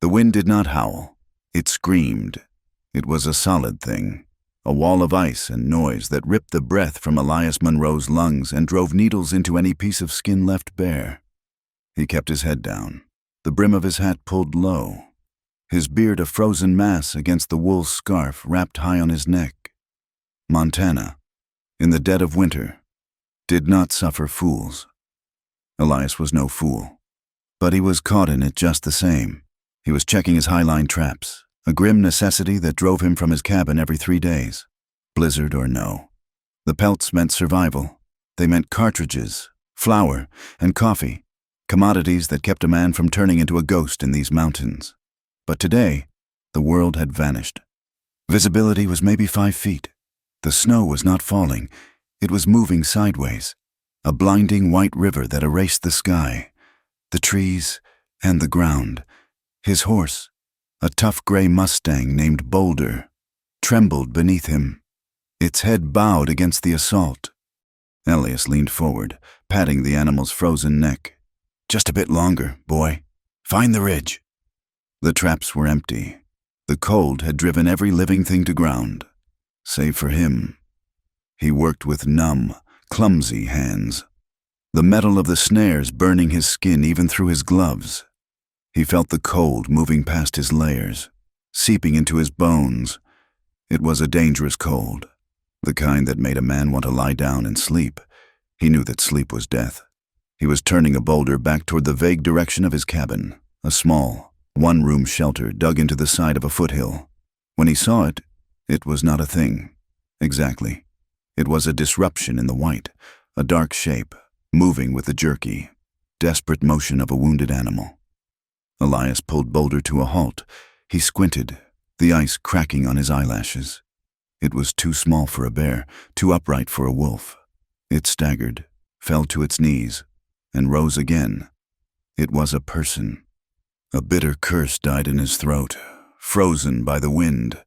The wind did not howl. It screamed. It was a solid thing, a wall of ice and noise that ripped the breath from Elias Munro's lungs and drove needles into any piece of skin left bare. He kept his head down, the brim of his hat pulled low, his beard a frozen mass against the wool scarf wrapped high on his neck. Montana, in the dead of winter, did not suffer fools. Elias was no fool, but he was caught in it just the same. He was checking his highline traps, a grim necessity that drove him from his cabin every 3 days, blizzard or no. The pelts meant survival. They meant cartridges, flour, and coffee, commodities that kept a man from turning into a ghost in these mountains. But today, the world had vanished. Visibility was maybe 5 feet. The snow was not falling. It was moving sideways, a blinding white river that erased the sky, the trees, and the ground. His horse, a tough gray Mustang named Boulder, trembled beneath him. Its head bowed against the assault. Elias leaned forward, patting the animal's frozen neck. "Just a bit longer, boy. Find the ridge." The traps were empty. The cold had driven every living thing to ground, save for him. He worked with numb, clumsy hands, the metal of the snares burning his skin even through his gloves. He felt the cold moving past his layers, seeping into his bones. It was a dangerous cold, the kind that made a man want to lie down and sleep. He knew that sleep was death. He was turning a boulder back toward the vague direction of his cabin, a small, one-room shelter dug into the side of a foothill. When he saw it, it was not a thing. Exactly. It was a disruption in the white, a dark shape, moving with the jerky, desperate motion of a wounded animal. Elias pulled Boulder to a halt. He squinted, the ice cracking on his eyelashes. It was too small for a bear, too upright for a wolf. It staggered, fell to its knees, and rose again. It was a person. A bitter curse died in his throat, frozen by the wind.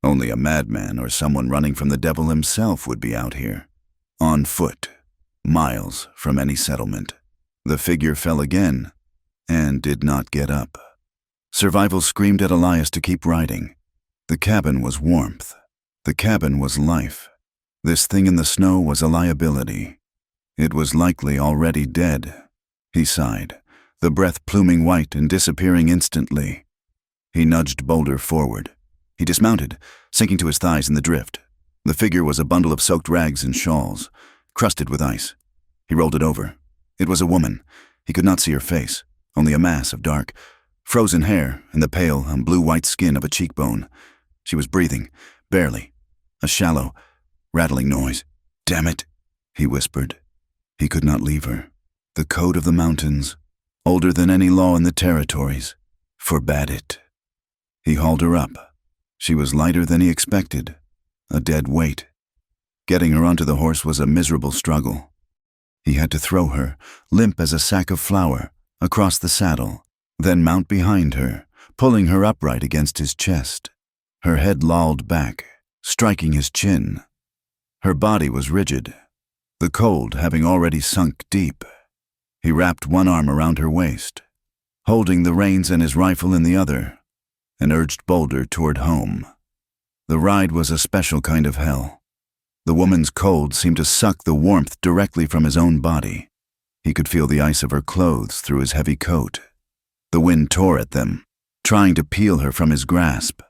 Only a madman or someone running from the devil himself would be out here, on foot, miles from any settlement. The figure fell again, and did not get up. Survival screamed at Elias to keep riding. The cabin was warmth. The cabin was life. This thing in the snow was a liability. It was likely already dead. He sighed, the breath pluming white and disappearing instantly. He nudged Boulder forward. He dismounted, sinking to his thighs in the drift. The figure was a bundle of soaked rags and shawls, crusted with ice. He rolled it over. It was a woman. He could not see her face, only a mass of dark, frozen hair and the pale and blue-white skin of a cheekbone. She was breathing, barely, a shallow, rattling noise. "Damn it," he whispered. He could not leave her. The code of the mountains, older than any law in the territories, forbade it. He hauled her up. She was lighter than he expected, a dead weight. Getting her onto the horse was a miserable struggle. He had to throw her, limp as a sack of flour, across the saddle, then mount behind her, pulling her upright against his chest. Her head lolled back, striking his chin. Her body was rigid, the cold having already sunk deep. He wrapped one arm around her waist, holding the reins and his rifle in the other, and urged Boulder toward home. The ride was a special kind of hell. The woman's cold seemed to suck the warmth directly from his own body. He could feel the ice of her clothes through his heavy coat. The wind tore at them, trying to peel her from his grasp.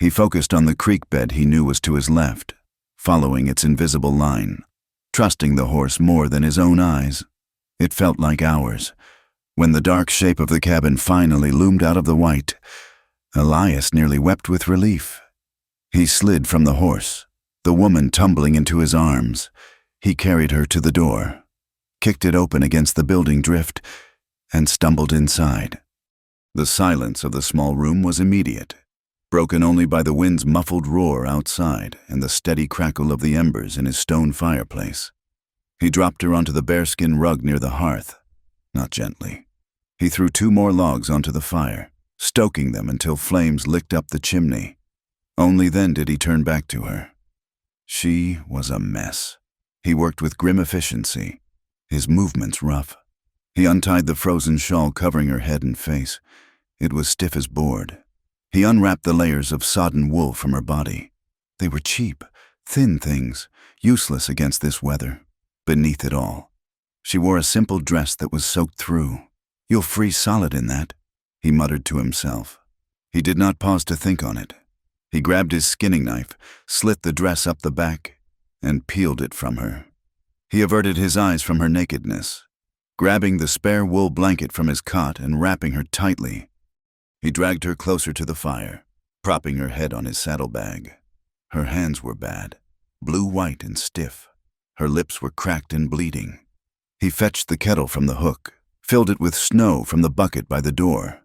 He focused on the creek bed he knew was to his left, following its invisible line, trusting the horse more than his own eyes. It felt like hours. When the dark shape of the cabin finally loomed out of the white, Elias nearly wept with relief. He slid from the horse, the woman tumbling into his arms. He carried her to the door, kicked it open against the building drift, and stumbled inside. The silence of the small room was immediate, broken only by the wind's muffled roar outside and the steady crackle of the embers in his stone fireplace. He dropped her onto the bearskin rug near the hearth, not gently. He threw 2 more logs onto the fire, stoking them until flames licked up the chimney. Only then did he turn back to her. She was a mess. He worked with grim efficiency, his movements rough. He untied the frozen shawl covering her head and face. It was stiff as board. He unwrapped the layers of sodden wool from her body. They were cheap, thin things, useless against this weather. Beneath it all, she wore a simple dress that was soaked through. "You'll freeze solid in that," he muttered to himself. He did not pause to think on it. He grabbed his skinning knife, slit the dress up the back, and peeled it from her. He averted his eyes from her nakedness. Grabbing the spare wool blanket from his cot and wrapping her tightly, he dragged her closer to the fire, propping her head on his saddlebag. Her hands were bad, blue-white and stiff. Her lips were cracked and bleeding. He fetched the kettle from the hook, filled it with snow from the bucket by the door,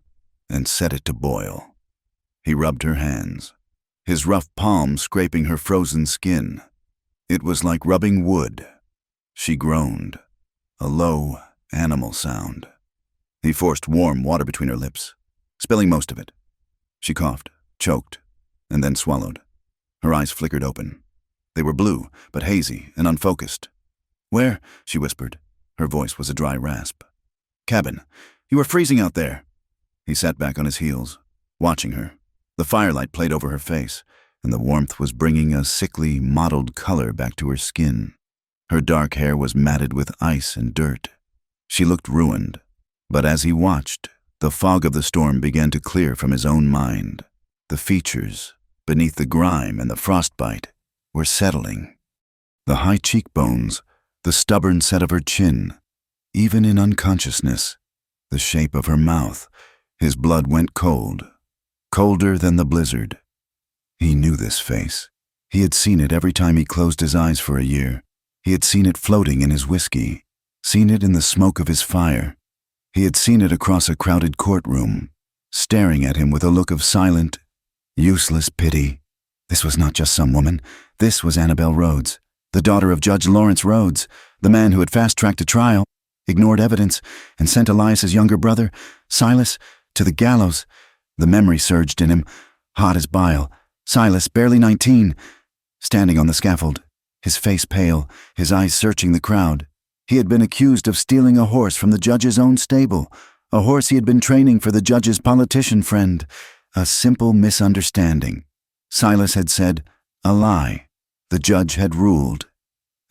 and set it to boil. He rubbed her hands, his rough palm scraping her frozen skin. It was like rubbing wood. She groaned, a low, animal sound. He forced warm water between her lips, spilling most of it. She coughed, choked, and then swallowed. Her eyes flickered open. They were blue, but hazy and unfocused. "Where?" she whispered. Her voice was a dry rasp. "Cabin. You were freezing out there." He sat back on his heels, watching her. The firelight played over her face, and the warmth was bringing a sickly, mottled color back to her skin. Her dark hair was matted with ice and dirt. She looked ruined, but as he watched, the fog of the storm began to clear from his own mind. The features, beneath the grime and the frostbite, were settling. The high cheekbones, the stubborn set of her chin, even in unconsciousness, the shape of her mouth. His blood went cold, colder than the blizzard. He knew this face. He had seen it every time he closed his eyes for a year. He had seen it floating in his whiskey, seen it in the smoke of his fire. He had seen it across a crowded courtroom, staring at him with a look of silent, useless pity. This was not just some woman. This was Annabelle Rhodes, the daughter of Judge Lawrence Rhodes, the man who had fast-tracked a trial, ignored evidence, and sent Elias's younger brother, Silas, to the gallows. The memory surged in him, hot as bile. Silas, barely 19, standing on the scaffold, his face pale, his eyes searching the crowd. He had been accused of stealing a horse from the judge's own stable, a horse he had been training for the judge's politician friend. A simple misunderstanding. Silas had said, a lie. The judge had ruled.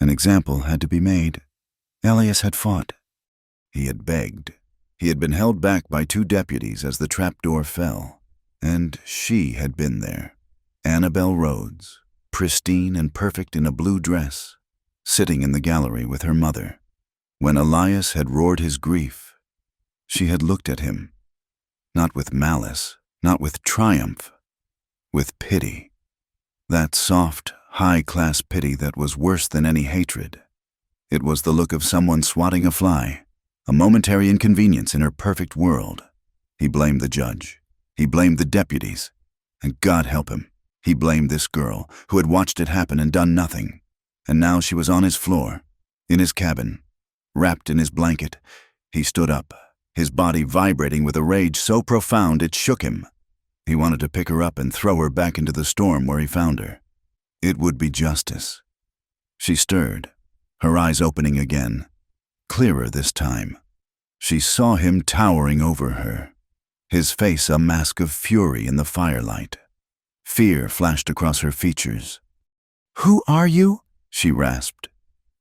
An example had to be made. Elias had fought. He had begged. He had been held back by 2 deputies as the trapdoor fell. And she had been there. Annabelle Rhodes, pristine and perfect in a blue dress, sitting in the gallery with her mother. When Elias had roared his grief, she had looked at him, not with malice, not with triumph, with pity. That soft, high-class pity that was worse than any hatred. It was the look of someone swatting a fly, a momentary inconvenience in her perfect world. He blamed the judge. He blamed the deputies. And God help him, he blamed this girl who had watched it happen and done nothing. And now she was on his floor, in his cabin, wrapped in his blanket. He stood up, his body vibrating with a rage so profound it shook him. He wanted to pick her up and throw her back into the storm where he found her. It would be justice. She stirred, her eyes opening again, clearer this time. She saw him towering over her, his face a mask of fury in the firelight. Fear flashed across her features. "Who are you?" she rasped.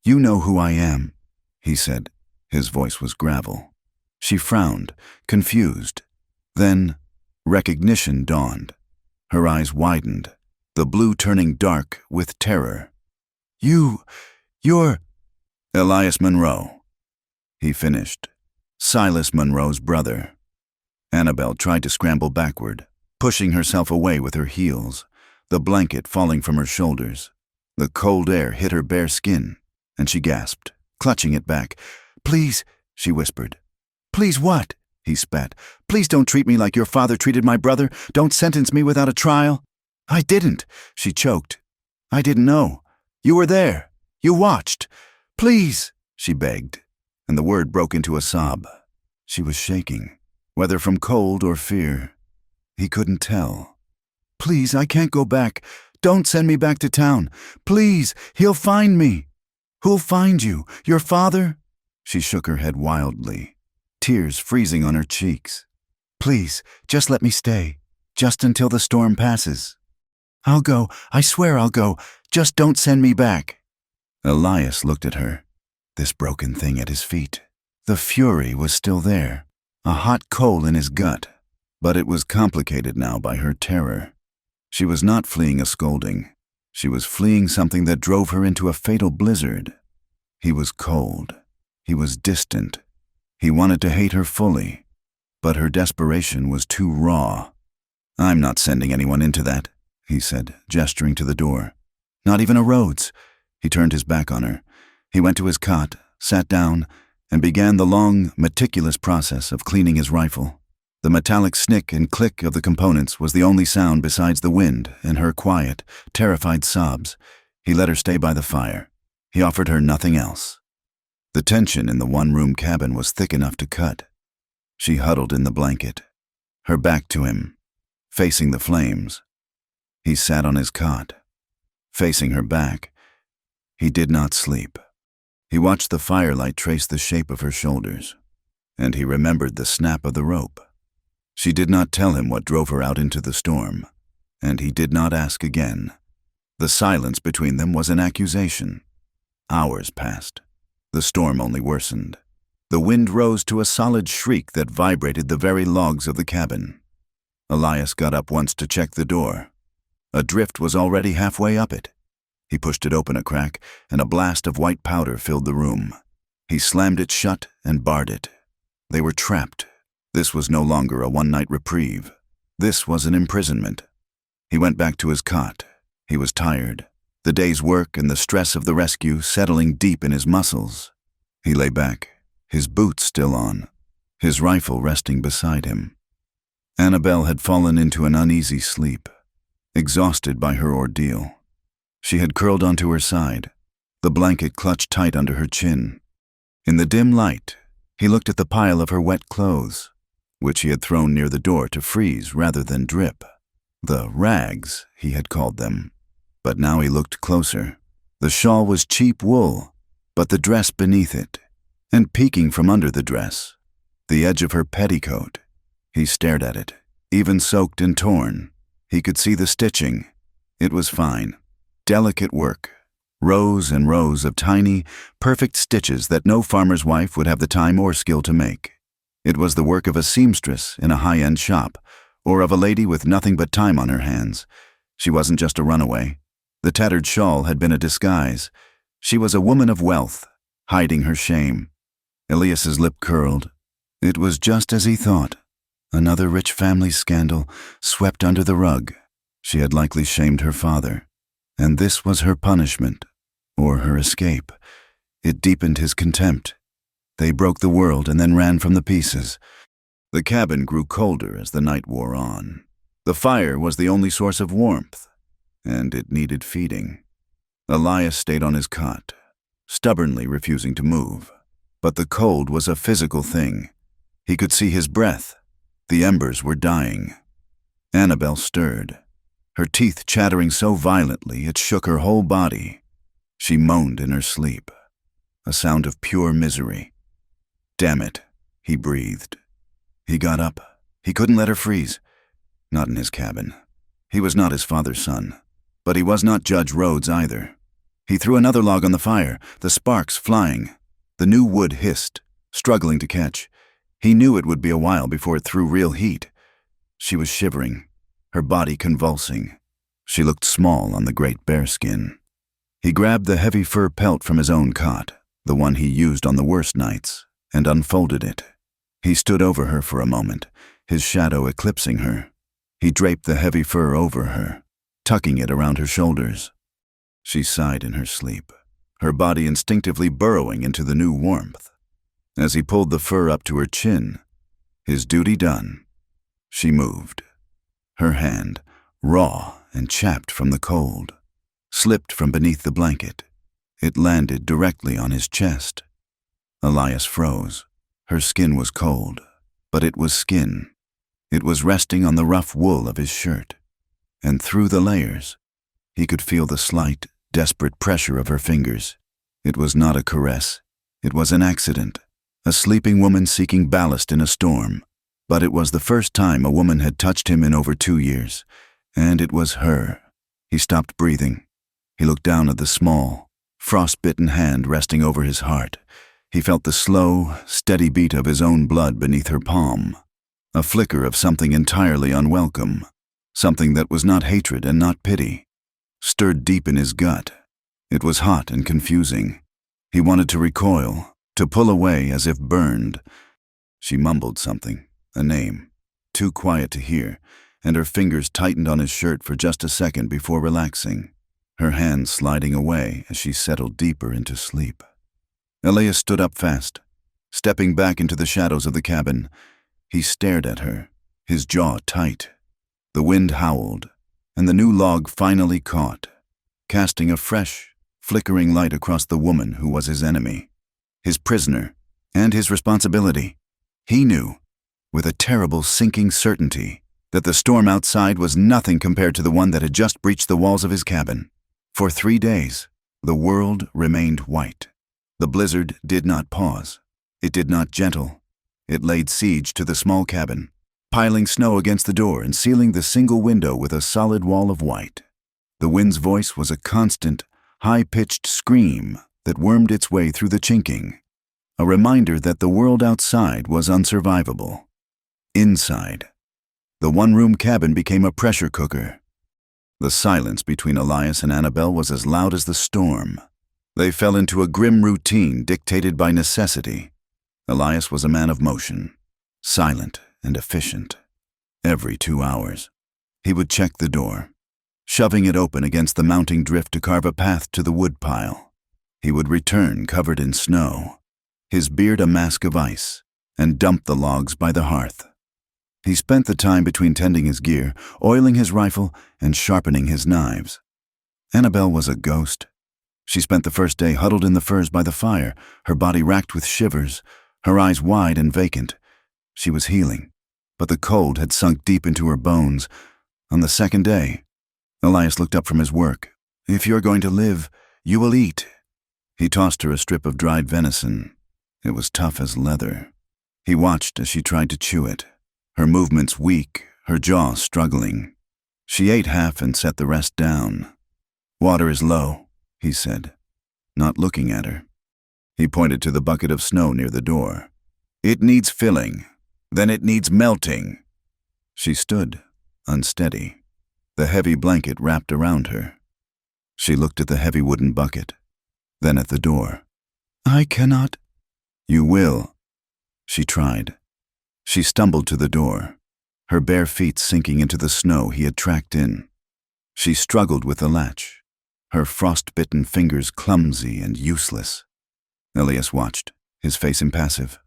"You know who I am," he said. His voice was gravel. She frowned, confused. Then recognition dawned. Her eyes widened, the blue turning dark with terror. You're Elias Monroe," he finished. "Silas Monroe's brother." Annabelle tried to scramble backward, pushing herself away with her heels, the blanket falling from her shoulders. The cold air hit her bare skin, and she gasped, clutching it back. "Please," she whispered. "Please what?" he spat. "Please don't treat me like your father treated my brother. Don't sentence me without a trial." "I didn't," she choked. "I didn't know. You were there. You watched. Please," she begged, and the word broke into a sob. She was shaking, whether from cold or fear. He couldn't tell. "Please, I can't go back. Don't send me back to town. Please, he'll find me." "Who'll find you? Your father?" She shook her head wildly, tears freezing on her cheeks. Please, just let me stay. Just until the storm passes. I'll go. I swear I'll go. Just don't send me back. Elias looked at her, this broken thing at his feet. The fury was still there, a hot coal in his gut, but it was complicated now by her terror. She was not fleeing a scolding. She was fleeing something that drove her into a fatal blizzard. He was cold. He was distant. He wanted to hate her fully, but her desperation was too raw. I'm not sending anyone into that, he said, gesturing to the door. Not even a Rhodes. He turned his back on her. He went to his cot, sat down, and began the long, meticulous process of cleaning his rifle. The metallic snick and click of the components was the only sound besides the wind and her quiet, terrified sobs. He let her stay by the fire. He offered her nothing else. The tension in the one-room cabin was thick enough to cut. She huddled in the blanket, her back to him, facing the flames. He sat on his cot, facing her back. He did not sleep. He watched the firelight trace the shape of her shoulders, and he remembered the snap of the rope. She did not tell him what drove her out into the storm, and he did not ask again. The silence between them was an accusation. Hours passed. The storm only worsened. The wind rose to a solid shriek that vibrated the very logs of the cabin. Elias got up once to check the door. A drift was already halfway up it. He pushed it open a crack, and a blast of white powder filled the room. He slammed it shut and barred it. They were trapped. This was no longer a one-night reprieve. This was an imprisonment. He went back to his cot. He was tired, the day's work and the stress of the rescue settling deep in his muscles. He lay back, his boots still on, his rifle resting beside him. Annabelle had fallen into an uneasy sleep, exhausted by her ordeal. She had curled onto her side, the blanket clutched tight under her chin. In the dim light, he looked at the pile of her wet clothes, which he had thrown near the door to freeze rather than drip. The rags, he had called them. But now he looked closer. The shawl was cheap wool, but the dress beneath it, and peeking from under the dress, the edge of her petticoat. He stared at it, even soaked and torn. He could see the stitching. It was fine. Delicate work. Rows and rows of tiny, perfect stitches that no farmer's wife would have the time or skill to make. It was the work of a seamstress in a high-end shop, or of a lady with nothing but time on her hands. She wasn't just a runaway. The tattered shawl had been a disguise. She was a woman of wealth, hiding her shame. Elias's lip curled. It was just as he thought. Another rich family scandal swept under the rug. She had likely shamed her father. And this was her punishment, or her escape. It deepened his contempt. They broke the world and then ran from the pieces. The cabin grew colder as the night wore on. The fire was the only source of warmth, and it needed feeding. Elias stayed on his cot, stubbornly refusing to move. But the cold was a physical thing. He could see his breath. The embers were dying. Annabelle stirred, her teeth chattering so violently it shook her whole body. She moaned in her sleep, a sound of pure misery. Damn it, he breathed. He got up. He couldn't let her freeze. Not in his cabin. He was not his father's son, but he was not Judge Rhodes either. He threw another log on the fire, the sparks flying. The new wood hissed, struggling to catch. He knew it would be a while before it threw real heat. She was shivering, her body convulsing. She looked small on the great bearskin. He grabbed the heavy fur pelt from his own cot, the one he used on the worst nights, and unfolded it. He stood over her for a moment, his shadow eclipsing her. He draped the heavy fur over her, tucking it around her shoulders. She sighed in her sleep, her body instinctively burrowing into the new warmth. As he pulled the fur up to her chin, his duty done, she moved. Her hand, raw and chapped from the cold, slipped from beneath the blanket. It landed directly on his chest. Elias froze. Her skin was cold, but it was skin. It was resting on the rough wool of his shirt, and through the layers, he could feel the slight, desperate pressure of her fingers. It was not a caress. It was an accident, a sleeping woman seeking ballast in a storm. But it was the first time a woman had touched him in over 2 years, and it was her. He stopped breathing. He looked down at the small, frost-bitten hand resting over his heart. He felt the slow, steady beat of his own blood beneath her palm, a flicker of something entirely unwelcome, something that was not hatred and not pity, stirred deep in his gut. It was hot and confusing. He wanted to recoil, to pull away as if burned. She mumbled something, a name, too quiet to hear, and her fingers tightened on his shirt for just a second before relaxing, her hands sliding away as she settled deeper into sleep. Elias stood up fast, stepping back into the shadows of the cabin. He stared at her, his jaw tight. The wind howled, and the new log finally caught, casting a fresh, flickering light across the woman who was his enemy, his prisoner, and his responsibility. He knew, with a terrible sinking certainty, that the storm outside was nothing compared to the one that had just breached the walls of his cabin. For 3 days, the world remained white. The blizzard did not pause. It did not gentle. It laid siege to the small cabin, piling snow against the door and sealing the single window with a solid wall of white. The wind's voice was a constant, high-pitched scream that wormed its way through the chinking, a reminder that the world outside was unsurvivable. Inside, the one-room cabin became a pressure cooker. The silence between Elias and Annabelle was as loud as the storm. They fell into a grim routine dictated by necessity. Elias was a man of motion, silent and efficient. Every 2 hours, he would check the door, shoving it open against the mounting drift to carve a path to the woodpile. He would return covered in snow, his beard a mask of ice, and dump the logs by the hearth. He spent the time between tending his gear, oiling his rifle, and sharpening his knives. Annabelle was a ghost. She spent the first day huddled in the furs by the fire, her body racked with shivers, her eyes wide and vacant. She was healing, but the cold had sunk deep into her bones. On the second day, Elias looked up from his work. "If you're going to live, you will eat." He tossed her a strip of dried venison. It was tough as leather. He watched as she tried to chew it, her movements weak, her jaw struggling. She ate half and set the rest down. "Water is low," he said, not looking at her. He pointed to the bucket of snow near the door. "It needs filling, then it needs melting." She stood, unsteady, the heavy blanket wrapped around her. She looked at the heavy wooden bucket, then at the door. "I cannot." "You will." She tried. She stumbled to the door, her bare feet sinking into the snow he had tracked in. She struggled with the latch, her frost-bitten fingers clumsy and useless. Elias watched, his face impassive.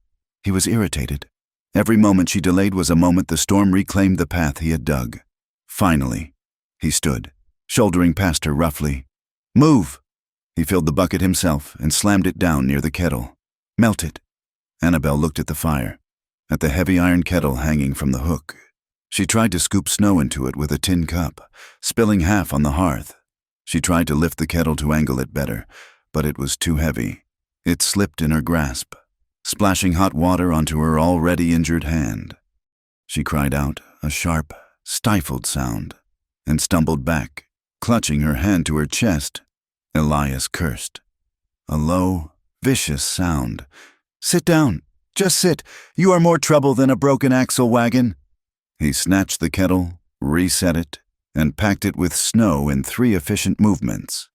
He was irritated. Every moment she delayed was a moment the storm reclaimed the path he had dug. Finally, he stood, shouldering past her roughly. "Move!" He filled the bucket himself and slammed it down near the kettle. "Melt it." Annabelle looked at the fire, at the heavy iron kettle hanging from the hook. She tried to scoop snow into it with a tin cup, spilling half on the hearth. She tried to lift the kettle to angle it better, but it was too heavy. It slipped in her grasp, splashing hot water onto her already injured hand. She cried out, a sharp, stifled sound, and stumbled back, clutching her hand to her chest. Elias cursed. A low, vicious sound. "Sit down. Just sit. You are more trouble than a broken axle wagon." He snatched the kettle, reset it, and packed it with snow in 3 efficient movements.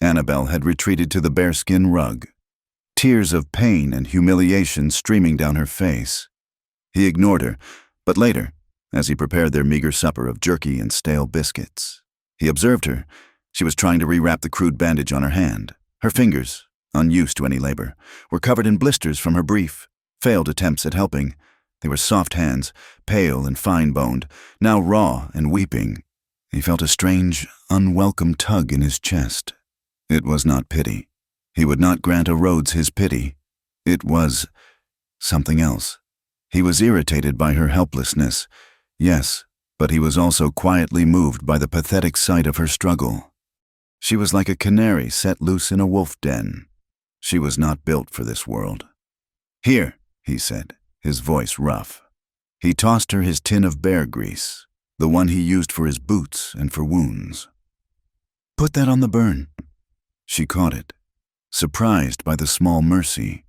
Annabelle had retreated to the bearskin rug, tears of pain and humiliation streaming down her face. He ignored her, but later, as he prepared their meager supper of jerky and stale biscuits, he observed her. She was trying to rewrap the crude bandage on her hand. Her fingers, unused to any labor, were covered in blisters from her brief, failed attempts at helping. They were soft hands, pale and fine-boned, now raw and weeping. He felt a strange, unwelcome tug in his chest. It was not pity. He would not grant a Rhodes his pity. It was something else. He was irritated by her helplessness, yes, but he was also quietly moved by the pathetic sight of her struggle. She was like a canary set loose in a wolf den. She was not built for this world. "Here," he said, his voice rough. He tossed her his tin of bear grease, the one he used for his boots and for wounds. "Put that on the burn." She caught it, surprised by the small mercy.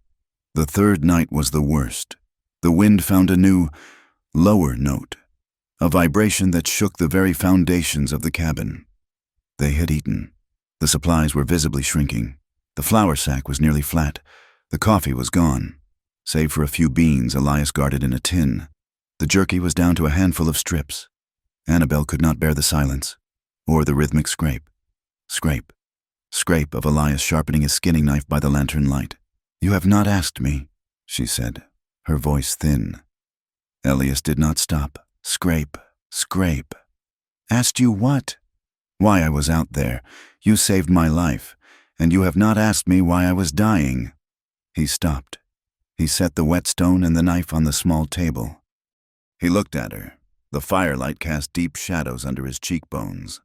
The third night was the worst. The wind found a new, lower note, a vibration that shook the very foundations of the cabin. They had eaten. The supplies were visibly shrinking. The flour sack was nearly flat. The coffee was gone, save for a few beans Elias guarded in a tin. The jerky was down to a handful of strips. Annabelle could not bear the silence, or the rhythmic scrape. Scrape. Scrape of Elias sharpening his skinning knife by the lantern light. "You have not asked me," she said, her voice thin. Elias did not stop. Scrape. Scrape. "Asked you what?" "Why I was out there. You saved my life, and you have not asked me why I was dying." He stopped. He set the whetstone and the knife on the small table. He looked at her. The firelight cast deep shadows under his cheekbones.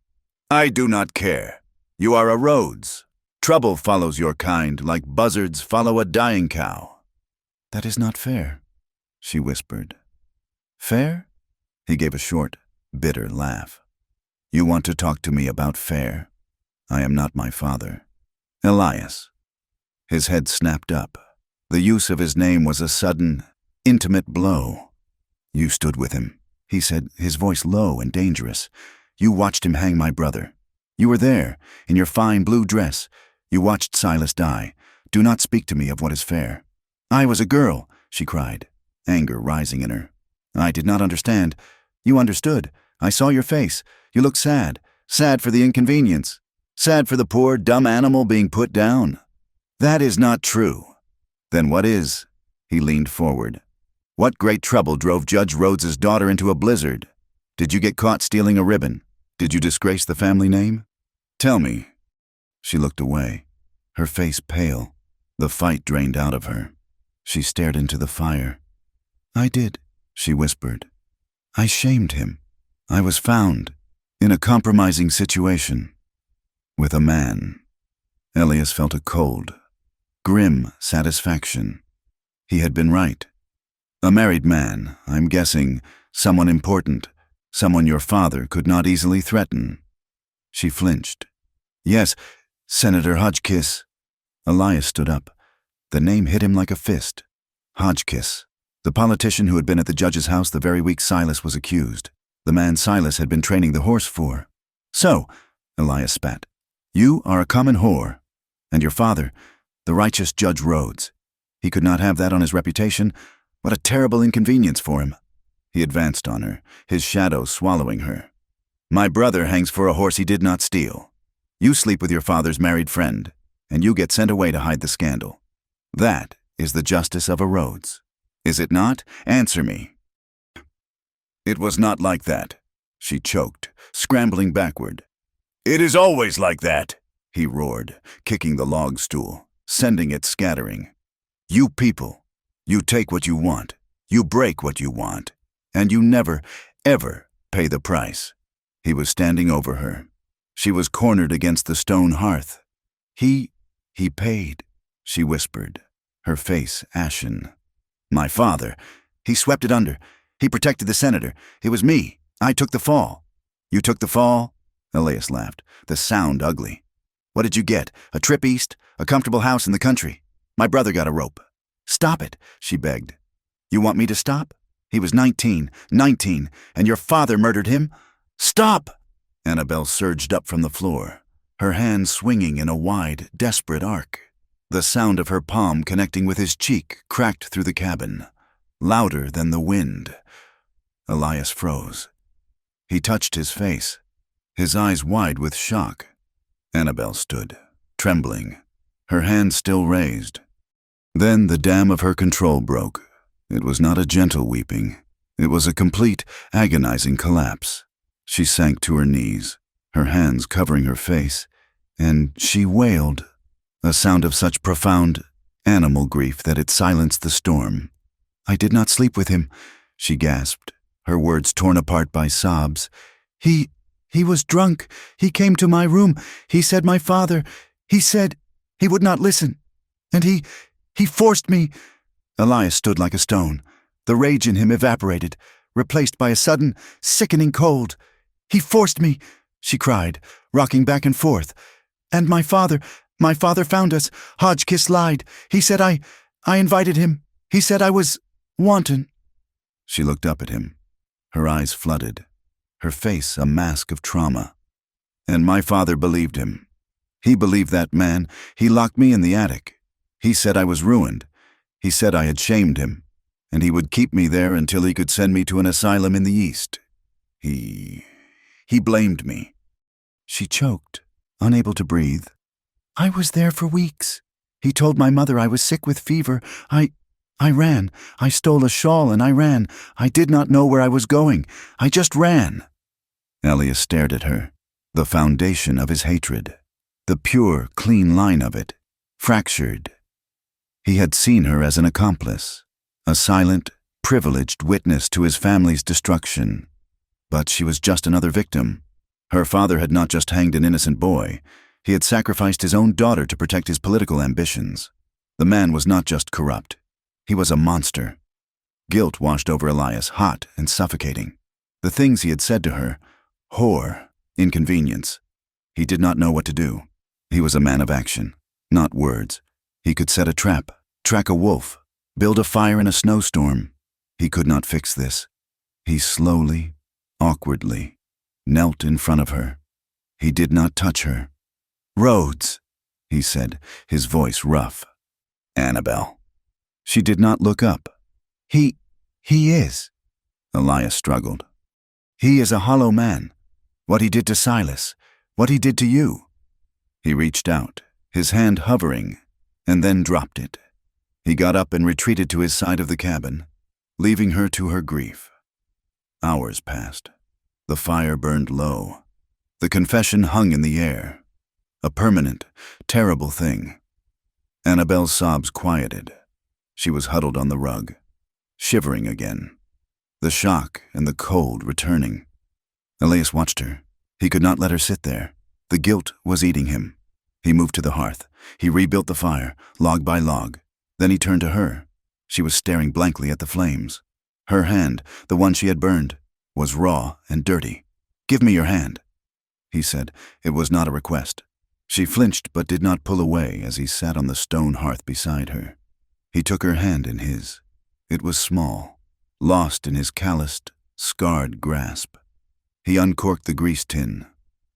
"I do not care. You are a Rhodes. Trouble follows your kind like buzzards follow a dying cow." "That is not fair," she whispered. "Fair?" He gave a short, bitter laugh. "You want to talk to me about fair? I am not my father. Elias." His head snapped up. The use of his name was a sudden, intimate blow. "You stood with him," he said, his voice low and dangerous. "You watched him hang my brother. You were there, in your fine blue dress. You watched Silas die. Do not speak to me of what is fair." "I was a girl," she cried, anger rising in her. "I did not understand. You understood. I saw your face. You looked sad. Sad for the inconvenience. Sad for the poor, dumb animal being put down." "That is not true." "Then what is?" He leaned forward. "What great trouble drove Judge Rhodes's daughter into a blizzard? Did you get caught stealing a ribbon? Did you disgrace the family name? Tell me." She looked away, her face pale. The fight drained out of her. She stared into the fire. "I did," she whispered. "I shamed him. I was found in a compromising situation with a man." Elias felt a cold, grim satisfaction. He had been right. "A married man, I'm guessing, someone important, someone your father could not easily threaten." She flinched. "Yes, Senator Hotchkiss." Elias stood up. The name hit him like a fist. Hotchkiss, the politician who had been at the judge's house the very week Silas was accused. The man Silas had been training the horse for. "So," Elias spat, "you are a common whore. And your father, the righteous Judge Rhodes. He could not have that on his reputation. What a terrible inconvenience for him." He advanced on her, his shadow swallowing her. "My brother hangs for a horse he did not steal. You sleep with your father's married friend, and you get sent away to hide the scandal. That is the justice of a Rhodes. Is it not? Answer me." "It was not like that," she choked, scrambling backward. "It is always like that," he roared, kicking the log stool, sending it scattering. "You people, you take what you want, you break what you want, and you never, ever pay the price." He was standing over her. She was cornered against the stone hearth. He paid," she whispered, her face ashen. "My father, he swept it under. He protected the senator. It was me. I took the fall." "You took the fall?" Elias laughed, the sound ugly. "What did you get? A trip east? A comfortable house in the country? My brother got a rope." "Stop it," she begged. "You want me to stop? He was 19, and your father murdered him? Stop!" Annabelle surged up from the floor, her hand swinging in a wide, desperate arc. The sound of her palm connecting with his cheek cracked through the cabin, louder than the wind. Elias froze. He touched his face, his eyes wide with shock. Annabelle stood, trembling, her hand still raised. Then the dam of her control broke. It was not a gentle weeping. It was a complete, agonizing collapse. She sank to her knees, her hands covering her face, and she wailed, a sound of such profound, animal grief that it silenced the storm. "I did not sleep with him," she gasped, her words torn apart by sobs. He was drunk. He came to my room. He said my father. He said he would not listen. And he forced me." Elias stood like a stone. The rage in him evaporated, replaced by a sudden, sickening cold. "He forced me," she cried, rocking back and forth. "And my father found us. Hodgkiss lied. He said I invited him. He said I was wanton." She looked up at him, her eyes flooded, her face a mask of trauma. "And my father believed him. He believed that man. He locked me in the attic. He said I was ruined. He said I had shamed him, and he would keep me there until he could send me to an asylum in the East. He blamed me." She choked, unable to breathe. "I was there for weeks. He told my mother I was sick with fever. I ran. I stole a shawl and I ran. I did not know where I was going. I just ran." Elias stared at her, the foundation of his hatred, the pure, clean line of it, fractured. He had seen her as an accomplice, a silent, privileged witness to his family's destruction. But she was just another victim. Her father had not just hanged an innocent boy. He had sacrificed his own daughter to protect his political ambitions. The man was not just corrupt. He was a monster. Guilt washed over Elias, hot and suffocating. The things he had said to her, whore, inconvenience. He did not know what to do. He was a man of action, not words. He could set a trap, track a wolf, build a fire in a snowstorm. He could not fix this. He slowly, awkwardly, knelt in front of her. He did not touch her. "Rhodes," he said, his voice rough. "Annabelle." She did not look up. He is." Elias struggled. "He is a hollow man. What he did to Silas, what he did to you." He reached out, his hand hovering, and then dropped it. He got up and retreated to his side of the cabin, leaving her to her grief. Hours passed. The fire burned low. The confession hung in the air. A permanent, terrible thing. Annabelle's sobs quieted. She was huddled on the rug, shivering again, the shock and the cold returning. Elias watched her. He could not let her sit there. The guilt was eating him. He moved to the hearth. He rebuilt the fire, log by log. Then he turned to her. She was staring blankly at the flames. Her hand, the one she had burned, was raw and dirty. "Give me your hand," he said. It was not a request. She flinched but did not pull away as he sat on the stone hearth beside her. He took her hand in his. It was small, lost in his calloused, scarred grasp. He uncorked the grease tin.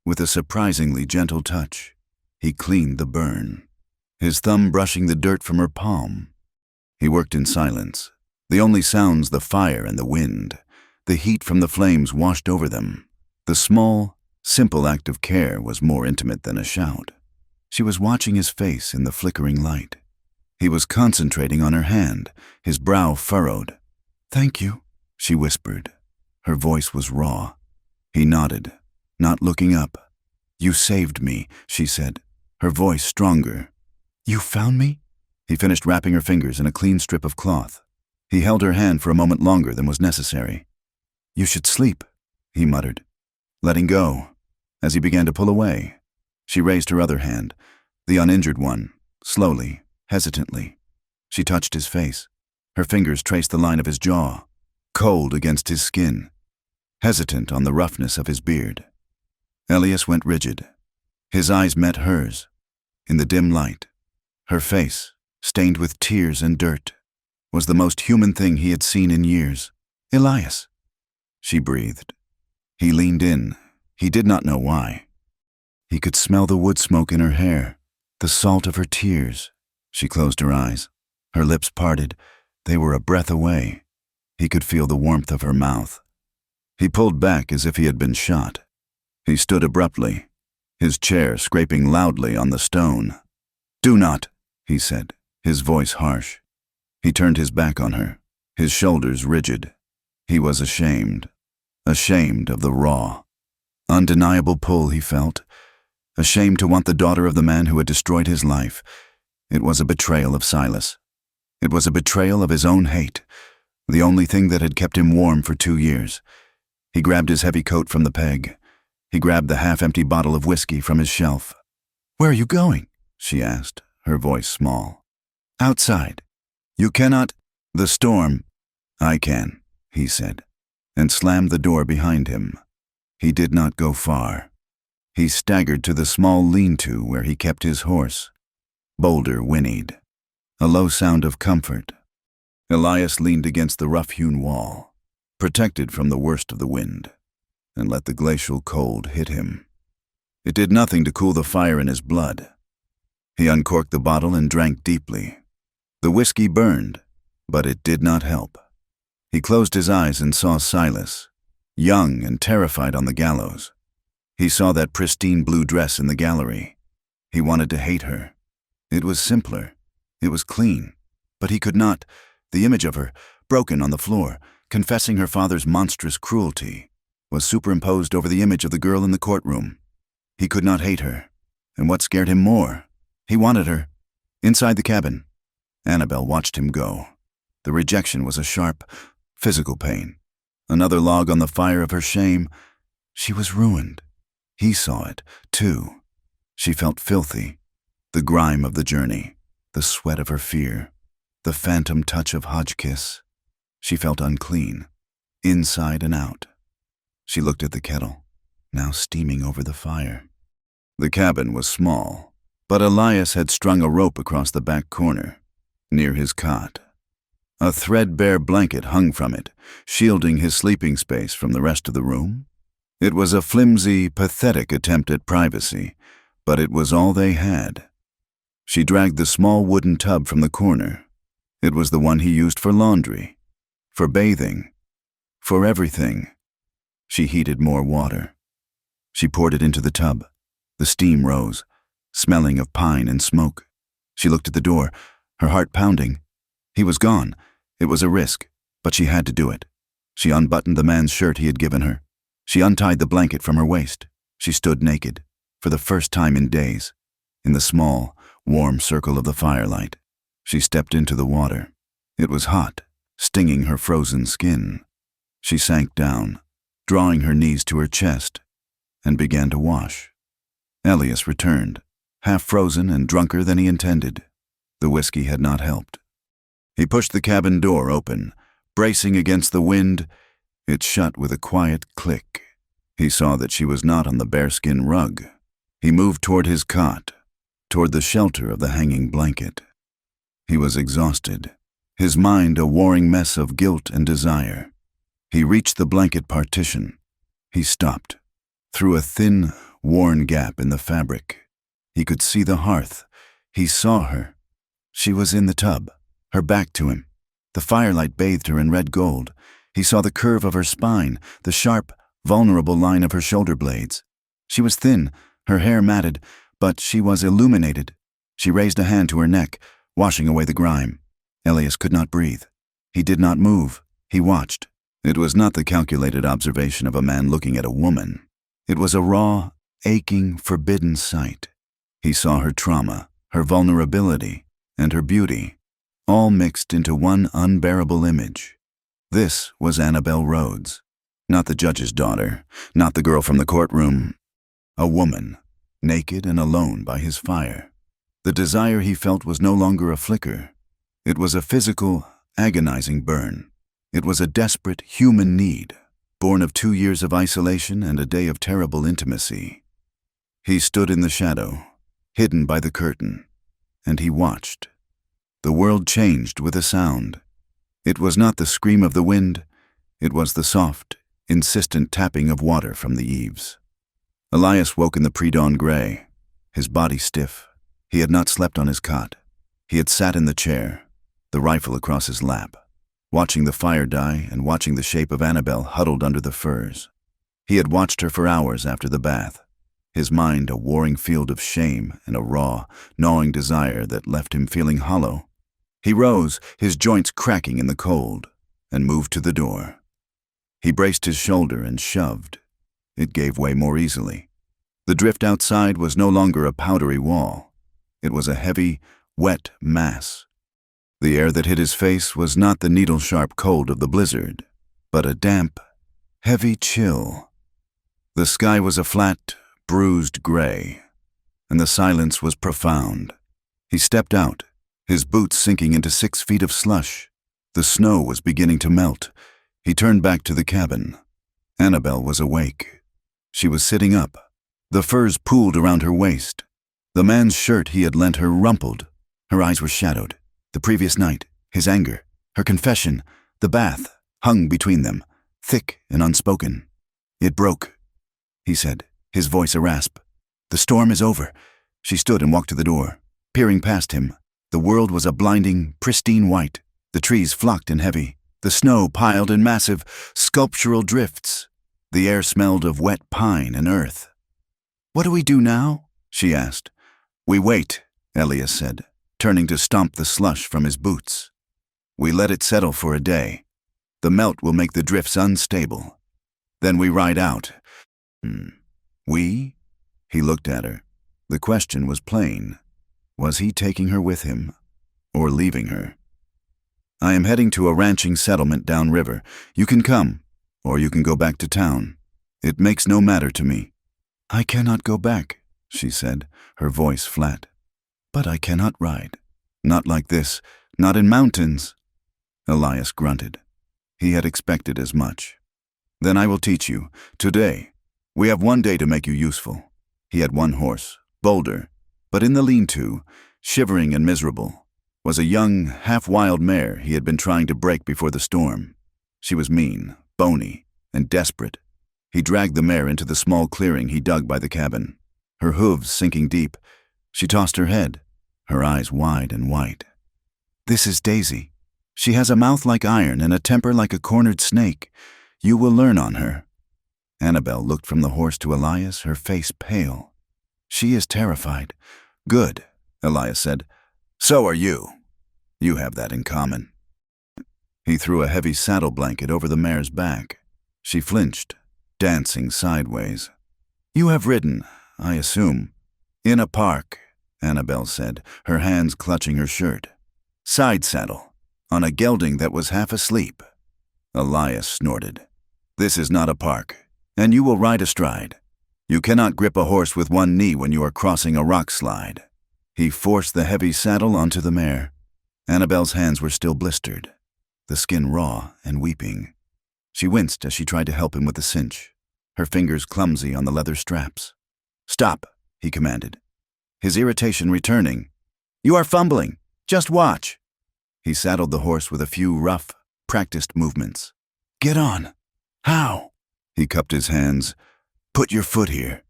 With a surprisingly gentle touch, he cleaned the burn, his thumb brushing the dirt from her palm. He worked in silence. The only sounds the fire and the wind. The heat from the flames washed over them. The small, simple act of care was more intimate than a shout. She was watching his face in the flickering light. He was concentrating on her hand, his brow furrowed. "Thank you," she whispered. Her voice was raw. He nodded, not looking up. "You saved me," she said, her voice stronger. "You found me?" He finished wrapping her fingers in a clean strip of cloth. He held her hand for a moment longer than was necessary. "You should sleep," he muttered, letting go. As he began to pull away, she raised her other hand, the uninjured one, slowly, hesitantly. She touched his face. Her fingers traced the line of his jaw, cold against his skin, hesitant on the roughness of his beard. Elias went rigid. His eyes met hers. In the dim light, her face, stained with tears and dirt, was the most human thing he had seen in years. "Elias," she breathed. He leaned in. He did not know why. He could smell the wood smoke in her hair, the salt of her tears. She closed her eyes. Her lips parted. They were a breath away. He could feel the warmth of her mouth. He pulled back as if he had been shot. He stood abruptly, his chair scraping loudly on the stone. "Do not," he said, his voice harsh. He turned his back on her, his shoulders rigid. He was ashamed of the raw, undeniable pull he felt, ashamed to want the daughter of the man who had destroyed his life. It was a betrayal of Silas. It was a betrayal of his own hate, the only thing that had kept him warm for 2 years. He grabbed his heavy coat from the peg. He grabbed the half-empty bottle of whiskey from his shelf. "Where are you going?" she asked, her voice small. "Outside. You cannot—" "The storm. "I can," he said, and slammed the door behind him. He did not go far. He staggered to the small lean-to where he kept his horse. Boulder whinnied, a low sound of comfort. Elias leaned against the rough-hewn wall, protected from the worst of the wind, and let the glacial cold hit him. It did nothing to cool the fire in his blood. He uncorked the bottle and drank deeply. The whiskey burned, but it did not help. He closed his eyes and saw Silas, young and terrified on the gallows. He saw that pristine blue dress in the gallery. He wanted to hate her. It was simpler. It was clean. But he could not. The image of her, broken on the floor, confessing her father's monstrous cruelty, was superimposed over the image of the girl in the courtroom. He could not hate her. And what scared him more? He wanted her. Inside the cabin, Annabelle watched him go. The rejection was a sharp, physical pain. Another log on the fire of her shame. She was ruined. He saw it, too. She felt filthy. The grime of the journey, the sweat of her fear, the phantom touch of Hodgkiss. She felt unclean, inside and out. She looked at the kettle, now steaming over the fire. The cabin was small, but Elias had strung a rope across the back corner, near his cot. A threadbare blanket hung from it, shielding his sleeping space from the rest of the room. It was a flimsy, pathetic attempt at privacy, but it was all they had. She dragged the small wooden tub from the corner. It was the one he used for laundry, for bathing, for everything. She heated more water. She poured it into the tub. The steam rose, smelling of pine and smoke. She looked at the door, her heart pounding. He was gone. It was a risk, but she had to do it. She unbuttoned the man's shirt he had given her. She untied the blanket from her waist. She stood naked, for the first time in days, in the small, warm circle of the firelight. She stepped into the water. It was hot, stinging her frozen skin. She sank down, drawing her knees to her chest, and began to wash. Elias returned, half frozen and drunker than he intended. The whiskey had not helped. He pushed the cabin door open, bracing against the wind. It shut with a quiet click. He saw that she was not on the bearskin rug. He moved toward his cot, toward the shelter of the hanging blanket. He was exhausted, his mind a warring mess of guilt and desire. He reached the blanket partition. He stopped. Through a thin, worn gap in the fabric, he could see the hearth. He saw her. She was in the tub, her back to him. The firelight bathed her in red gold. He saw the curve of her spine, the sharp, vulnerable line of her shoulder blades. She was thin, her hair matted, but she was illuminated. She raised a hand to her neck, washing away the grime. Elias could not breathe. He did not move. He watched. It was not the calculated observation of a man looking at a woman. It was a raw, aching, forbidden sight. He saw her trauma, her vulnerability, and her beauty, all mixed into one unbearable image. This was Annabelle Rhodes, not the judge's daughter, not the girl from the courtroom. A woman, naked and alone by his fire. The desire he felt was no longer a flicker. It was a physical, agonizing burn. It was a desperate human need, born of 2 years of isolation and a day of terrible intimacy. He stood in the shadow, hidden by the curtain, and he watched. The world changed with a sound. It was not the scream of the wind. It was the soft, insistent tapping of water from the eaves. Elias woke in the pre-dawn gray, his body stiff. He had not slept on his cot. He had sat in the chair, the rifle across his lap, watching the fire die and watching the shape of Annabelle huddled under the furs. He had watched her for hours after the bath, his mind a warring field of shame and a raw, gnawing desire that left him feeling hollow. He rose, his joints cracking in the cold, and moved to the door. He braced his shoulder and shoved. It gave way more easily. The drift outside was no longer a powdery wall. It was a heavy, wet mass. The air that hit his face was not the needle-sharp cold of the blizzard, but a damp, heavy chill. The sky was a flat, bruised gray, and the silence was profound. He stepped out, his boots sinking into 6 feet of slush. The snow was beginning to melt. He turned back to the cabin. Annabelle was awake. She was sitting up. The furs pooled around her waist. The man's shirt he had lent her rumpled. Her eyes were shadowed. The previous night, his anger, her confession, the bath, hung between them, thick and unspoken. "It broke," he said, his voice a rasp. "The storm is over." She stood and walked to the door, peering past him. The world was a blinding, pristine white. The trees flocked and heavy. The snow piled in massive, sculptural drifts. The air smelled of wet pine and earth. "What do we do now?" she asked. "We wait," Elias said, turning to stomp the slush from his boots. "We let it settle for a day. The melt will make the drifts unstable. Then we ride out." "We?" He looked at her. The question was plain. Was he taking her with him, or leaving her? "I am heading to a ranching settlement downriver. You can come, or you can go back to town. It makes no matter to me." "I cannot go back," she said, her voice flat. "But I cannot ride. Not like this, not in mountains." Elias grunted. He had expected as much. "Then I will teach you. Today. We have one day to make you useful." He had one horse, Boulder, but in the lean-to, shivering and miserable, was a young, half-wild mare he had been trying to break before the storm. She was mean, bony, and desperate. He dragged the mare into the small clearing he dug by the cabin. Her hooves sinking deep, she tossed her head, her eyes wide and white. "This is Daisy. She has a mouth like iron and a temper like a cornered snake. You will learn on her." Annabelle looked from the horse to Elias, her face pale. "She is terrified." "Good," Elias said. "So are you. You have that in common." He threw a heavy saddle blanket over the mare's back. She flinched, dancing sideways. "You have ridden, I assume." "In a park," Annabelle said, her hands clutching her shirt. "Side saddle, on a gelding that was half asleep." Elias snorted. "This is not a park, and you will ride astride. You cannot grip a horse with one knee when you are crossing a rock slide." He forced the heavy saddle onto the mare. Annabelle's hands were still blistered, the skin raw and weeping. She winced as she tried to help him with the cinch, her fingers clumsy on the leather straps. "Stop," he commanded, his irritation returning. "You are fumbling. Just watch." He saddled the horse with a few rough, practiced movements. "Get on." "How?" He cupped his hands. "Put your foot here."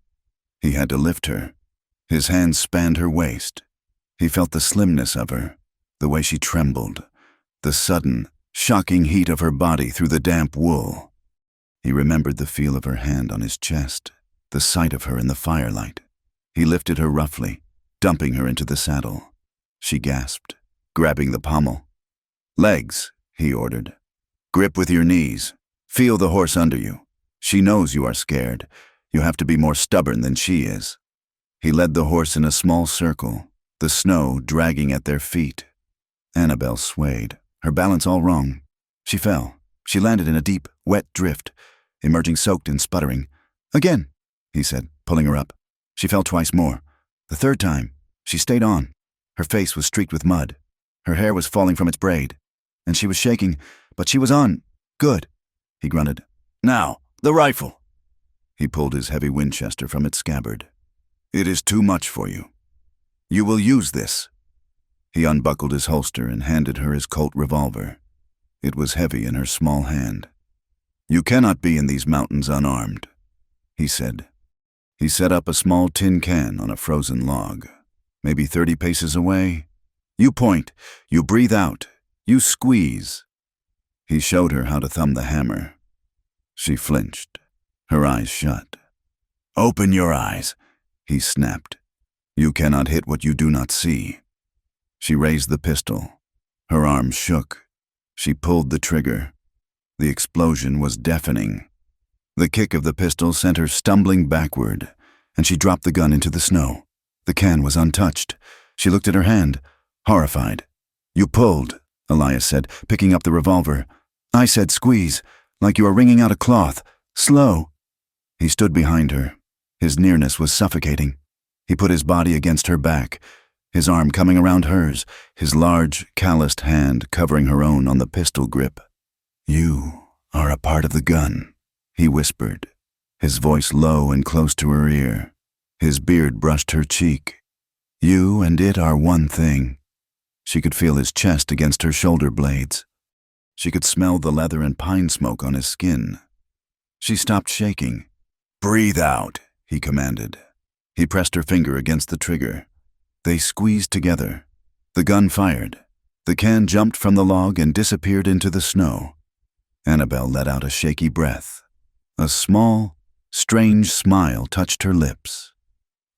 He had to lift her. His hands spanned her waist. He felt the slimness of her, the way she trembled, the sudden, shocking heat of her body through the damp wool. He remembered the feel of her hand on his chest, the sight of her in the firelight. He lifted her roughly, dumping her into the saddle. She gasped, grabbing the pommel. "Legs," he ordered. "Grip with your knees. Feel the horse under you. She knows you are scared. You have to be more stubborn than she is." He led the horse in a small circle, the snow dragging at their feet. Annabelle swayed, her balance all wrong. She fell. She landed in a deep, wet drift, emerging soaked and sputtering. "Again," he said, pulling her up. She fell twice more. The third time, she stayed on. Her face was streaked with mud. Her hair was falling from its braid. And she was shaking, but she was on. "Good," he grunted. "Now, the rifle." He pulled his heavy Winchester from its scabbard. "It is too much for you. You will use this." He unbuckled his holster and handed her his Colt revolver. It was heavy in her small hand. "You cannot be in these mountains unarmed," he said. He set up a small tin can on a frozen log, maybe 30 paces away. "You point, you breathe out, you squeeze." He showed her how to thumb the hammer. She flinched, her eyes shut. "Open your eyes," he snapped. "You cannot hit what you do not see." She raised the pistol. Her arm shook. She pulled the trigger. The explosion was deafening. The kick of the pistol sent her stumbling backward, and she dropped the gun into the snow. The can was untouched. She looked at her hand, horrified. "You pulled," Elias said, picking up the revolver. "I said squeeze, like you were wringing out a cloth. Slow." He stood behind her. His nearness was suffocating. He put his body against her back. his arm coming around hers, his large, calloused hand covering her own on the pistol grip. "You are a part of the gun," he whispered, his voice low and close to her ear. His beard brushed her cheek. "You and it are one thing." She could feel his chest against her shoulder blades. She could smell the leather and pine smoke on his skin. She stopped shaking. "Breathe out," he commanded. He pressed her finger against the trigger. They squeezed together. The gun fired. The can jumped from the log and disappeared into the snow. Annabelle let out a shaky breath. A small, strange smile touched her lips.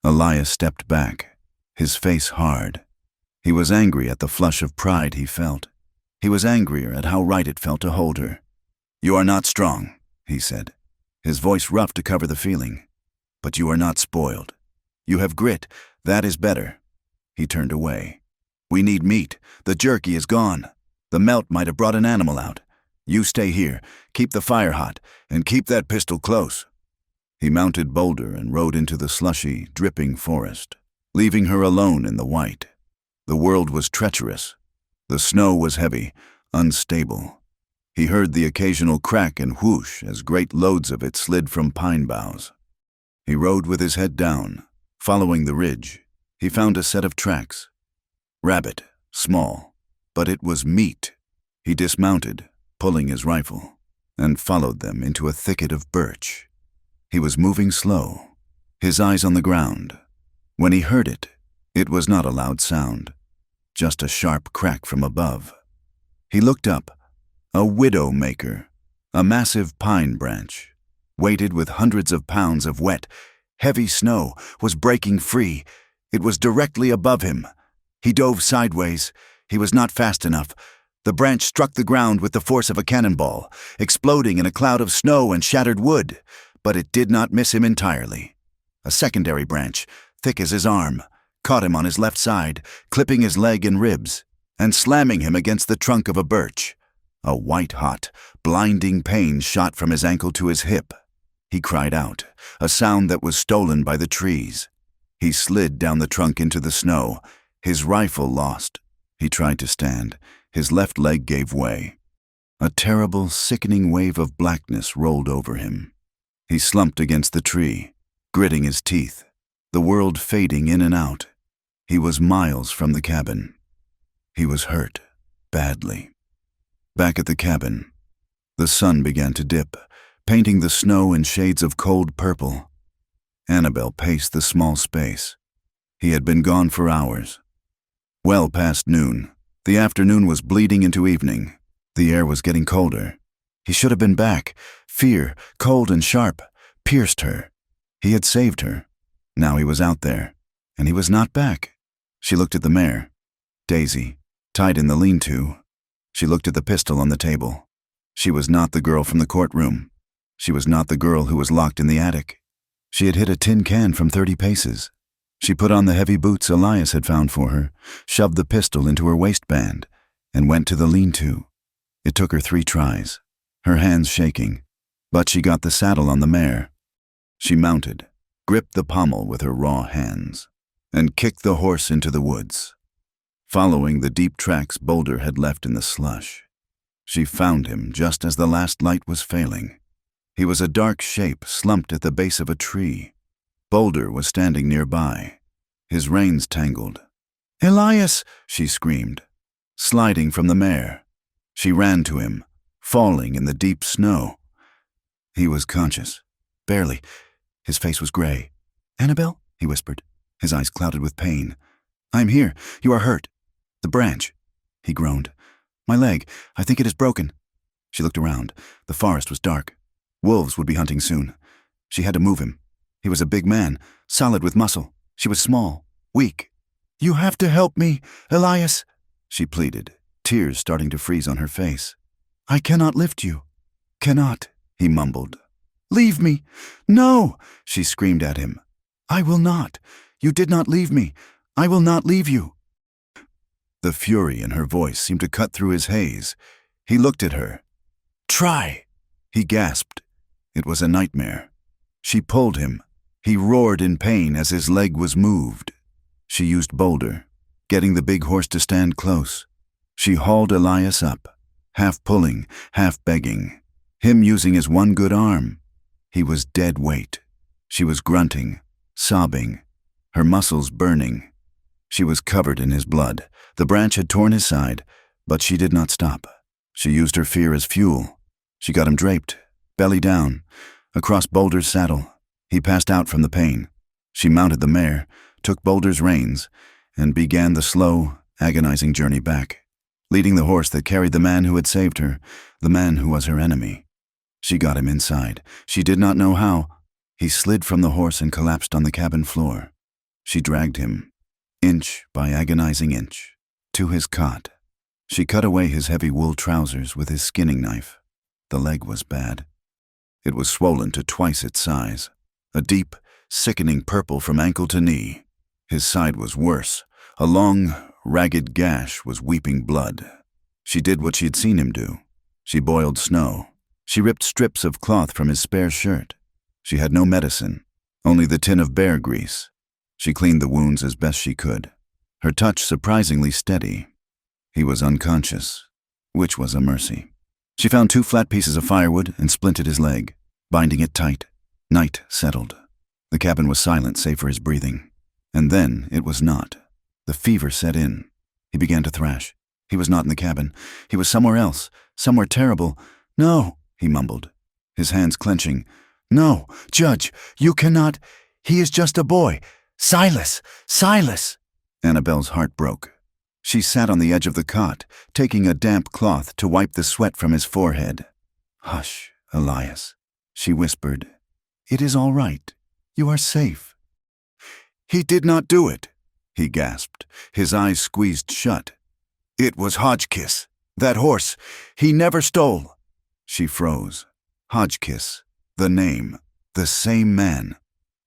Elias stepped back, his face hard. He was angry at the flush of pride he felt. He was angrier at how right it felt to hold her. "You are not strong," he said, his voice rough to cover the feeling. "But you are not spoiled. You have grit. That is better." He turned away. "We need meat. The jerky is gone. The melt might have brought an animal out. You stay here, keep the fire hot, and keep that pistol close." He mounted Boulder and rode into the slushy, dripping forest, leaving her alone in the white. The world was treacherous. The snow was heavy, unstable. He heard the occasional crack and whoosh as great loads of it slid from pine boughs. He rode with his head down, following the ridge. He found a set of tracks. Rabbit, small, but it was meat. He dismounted, pulling his rifle, and followed them into a thicket of birch. He was moving slow, his eyes on the ground. When he heard it, it was not a loud sound, just a sharp crack from above. He looked up. A widow maker, a massive pine branch, weighted with hundreds of pounds of wet, heavy snow, was breaking free. It was directly above him. He dove sideways. He was not fast enough. The branch struck the ground with the force of a cannonball, exploding in a cloud of snow and shattered wood, but it did not miss him entirely. A secondary branch, thick as his arm, caught him on his left side, clipping his leg and ribs, and slamming him against the trunk of a birch. A white-hot, blinding pain shot from his ankle to his hip. He cried out, a sound that was stolen by the trees. He slid down the trunk into the snow, his rifle lost. He tried to stand. His left leg gave way. A terrible, sickening wave of blackness rolled over him. He slumped against the tree, gritting his teeth, the world fading in and out. He was miles from the cabin. He was hurt, badly. Back at the cabin, the sun began to dip, painting the snow in shades of cold purple. Annabelle paced the small space. He had been gone for hours. Well past noon, the afternoon was bleeding into evening. The air was getting colder. He should have been back. Fear, cold and sharp, pierced her. He had saved her. Now he was out there, and he was not back. She looked at the mare, Daisy, tied in the lean-to. She looked at the pistol on the table. She was not the girl from the courtroom. She was not the girl who was locked in the attic. She had hit a tin can from 30 paces. She put on the heavy boots Elias had found for her, shoved the pistol into her waistband, and went to the lean-to. It took her 3 tries, her hands shaking, but she got the saddle on the mare. She mounted, gripped the pommel with her raw hands, and kicked the horse into the woods, following the deep tracks Boulder had left in the slush. She found him just as the last light was failing. He was a dark shape slumped at the base of a tree. Boulder was standing nearby, his reins tangled. "Elias!" she screamed, sliding from the mare. She ran to him, falling in the deep snow. He was conscious, barely. His face was gray. "Annabelle?" he whispered, his eyes clouded with pain. "I am here. You are hurt." "The branch," he groaned. "My leg. I think it is broken." She looked around. The forest was dark. Wolves would be hunting soon. She had to move him. He was a big man, solid with muscle. She was small, weak. "You have to help me, Elias," she pleaded, tears starting to freeze on her face. "I cannot lift you." "Cannot," he mumbled. "Leave me." "No," she screamed at him. "I will not. You did not leave me. I will not leave you." The fury in her voice seemed to cut through his haze. He looked at her. "Try," he gasped. It was a nightmare. She pulled him. He roared in pain as his leg was moved. She used Boulder. getting the big horse to stand close. She hauled Elias up, half pulling, half begging, him using his one good arm. He was dead weight. She was grunting, sobbing, her muscles burning. She was covered in his blood. The branch had torn his side, but she did not stop. She used her fear as fuel. She got him draped, belly down, across Boulder's saddle. He passed out from the pain. She mounted the mare, took Boulder's reins, and began the slow, agonizing journey back, leading the horse that carried the man who had saved her, the man who was her enemy. She got him inside. She did not know how. He slid from the horse and collapsed on the cabin floor. She dragged him, inch by agonizing inch, to his cot. She cut away his heavy wool trousers with his skinning knife. The leg was bad. It was swollen to twice its size, a deep, sickening purple from ankle to knee. His side was worse. A long, ragged gash was weeping blood. She did what she had seen him do. She boiled snow. She ripped strips of cloth from his spare shirt. She had no medicine, only the tin of bear grease. She cleaned the wounds as best she could, her touch surprisingly steady. He was unconscious, which was a mercy. She found 2 flat pieces of firewood and splinted his leg, binding it tight. Night settled. The cabin was silent save for his breathing. And then it was not. The fever set in. He began to thrash. He was not in the cabin. He was somewhere else, somewhere terrible. "No," he mumbled, his hands clenching. "No, Judge, you cannot. He is just a boy. Silas! Silas!" Annabelle's heart broke. She sat on the edge of the cot, taking a damp cloth to wipe the sweat from his forehead. "Hush, Elias," she whispered. "It is all right. You are safe." "He did not do it," he gasped, his eyes squeezed shut. "It was Hotchkiss. That horse. He never stole." She froze. Hotchkiss. The name. The same man.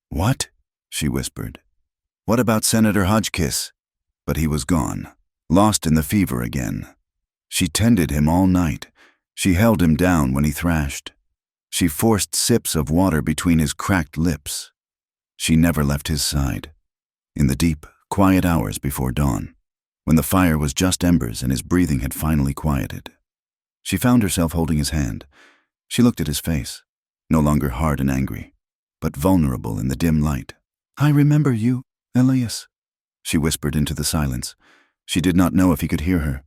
"What?" she whispered. "What about Senator Hotchkiss?" But he was gone, lost in the fever again. She tended him all night. She held him down when he thrashed. She forced sips of water between his cracked lips. She never left his side. In the deep, quiet hours before dawn, when the fire was just embers and his breathing had finally quieted, she found herself holding his hand. She looked at his face, no longer hard and angry, but vulnerable in the dim light. "I remember you, Elias," she whispered into the silence. She did not know if he could hear her.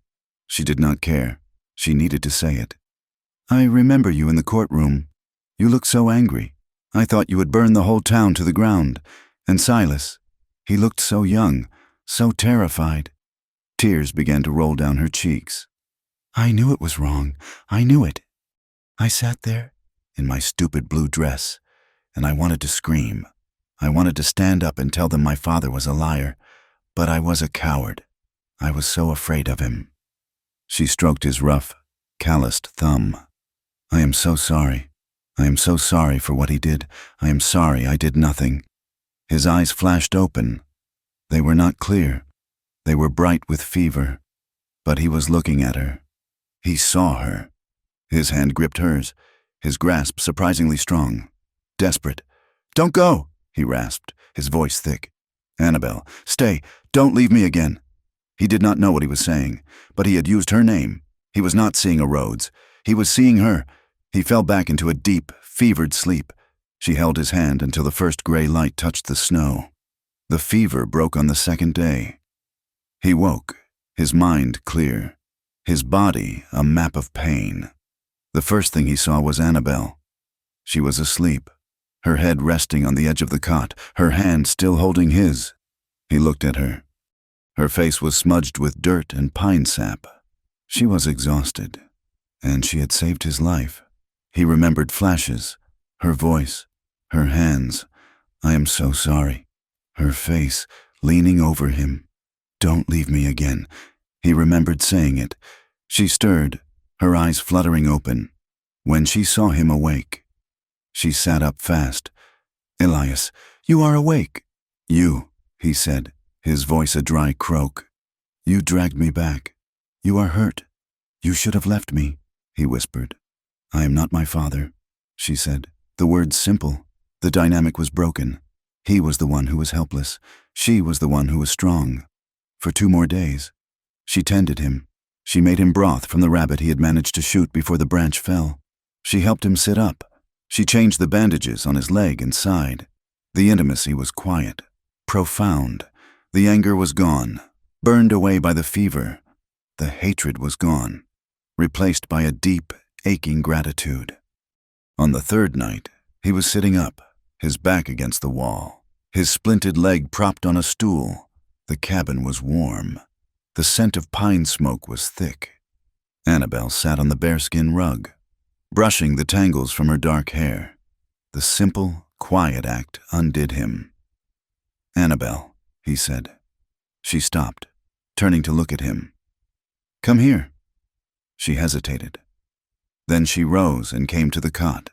She did not care. She needed to say it. "I remember you in the courtroom. You looked so angry. I thought you would burn the whole town to the ground. And Silas, he looked so young, so terrified." Tears began to roll down her cheeks. "I knew it was wrong. I knew it. I sat there in my stupid blue dress, and I wanted to scream. I wanted to stand up and tell them my father was a liar, but I was a coward. I was so afraid of him." She stroked his rough, calloused thumb. "I am so sorry. I am so sorry for what he did. I am sorry I did nothing." His eyes flashed open. They were not clear. They were bright with fever. But he was looking at her. He saw her. His hand gripped hers, his grasp surprisingly strong. Desperate. "Don't go," he rasped, his voice thick. "Annabelle, stay. Don't leave me again." He did not know what he was saying, but he had used her name. He was not seeing a Rhodes. He was seeing her. He fell back into a deep, fevered sleep. She held his hand until the first gray light touched the snow. The fever broke on the second day. He woke, his mind clear, his body a map of pain. The first thing he saw was Annabelle. She was asleep, her head resting on the edge of the cot, her hand still holding his. He looked at her. Her face was smudged with dirt and pine sap. She was exhausted, and she had saved his life. He remembered flashes, her voice, her hands. "I am so sorry." Her face, leaning over him. "Don't leave me again." He remembered saying it. She stirred, her eyes fluttering open. When she saw him awake, she sat up fast. "Elias, you are awake." "You," he said, his voice a dry croak. "You dragged me back. You are hurt. You should have left me," he whispered. "I am not my father," she said. The words simple. The dynamic was broken. He was the one who was helpless. She was the one who was strong. For 2 more days. She tended him. She made him broth from the rabbit he had managed to shoot before the branch fell. She helped him sit up. She changed the bandages on his leg and side. The intimacy was quiet, profound. The anger was gone, burned away by the fever. The hatred was gone, replaced by a deep, aching gratitude. On the 3rd night, he was sitting up, his back against the wall, his splinted leg propped on a stool. The cabin was warm. The scent of pine smoke was thick. Annabelle sat on the bearskin rug, brushing the tangles from her dark hair. The simple, quiet act undid him. "Annabelle," he said. She stopped, turning to look at him. "Come here." She hesitated. Then she rose and came to the cot,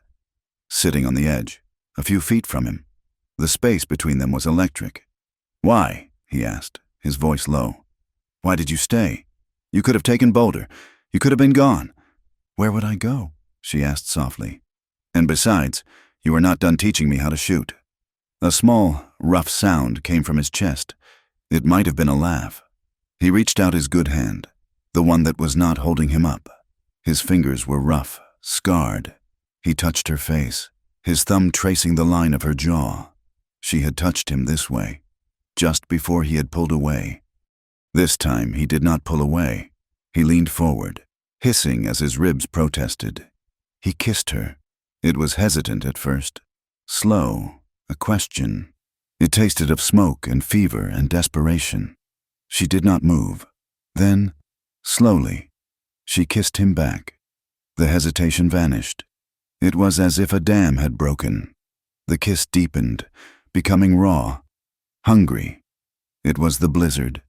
sitting on the edge, a few feet from him. The space between them was electric. "Why?" he asked, his voice low. "Why did you stay? You could have taken Boulder. You could have been gone." "Where would I go?" she asked softly. "And besides, you are not done teaching me how to shoot." A small, rough sound came from his chest. It might have been a laugh. He reached out his good hand, the one that was not holding him up. His fingers were rough, scarred. He touched her face, his thumb tracing the line of her jaw. She had touched him this way, just before he had pulled away. This time he did not pull away. He leaned forward, hissing as his ribs protested. He kissed her. It was hesitant at first, slow, a question. It tasted of smoke and fever and desperation. She did not move. Then, slowly, she kissed him back. The hesitation vanished. It was as if a dam had broken. The kiss deepened, becoming raw, hungry. It was the blizzard,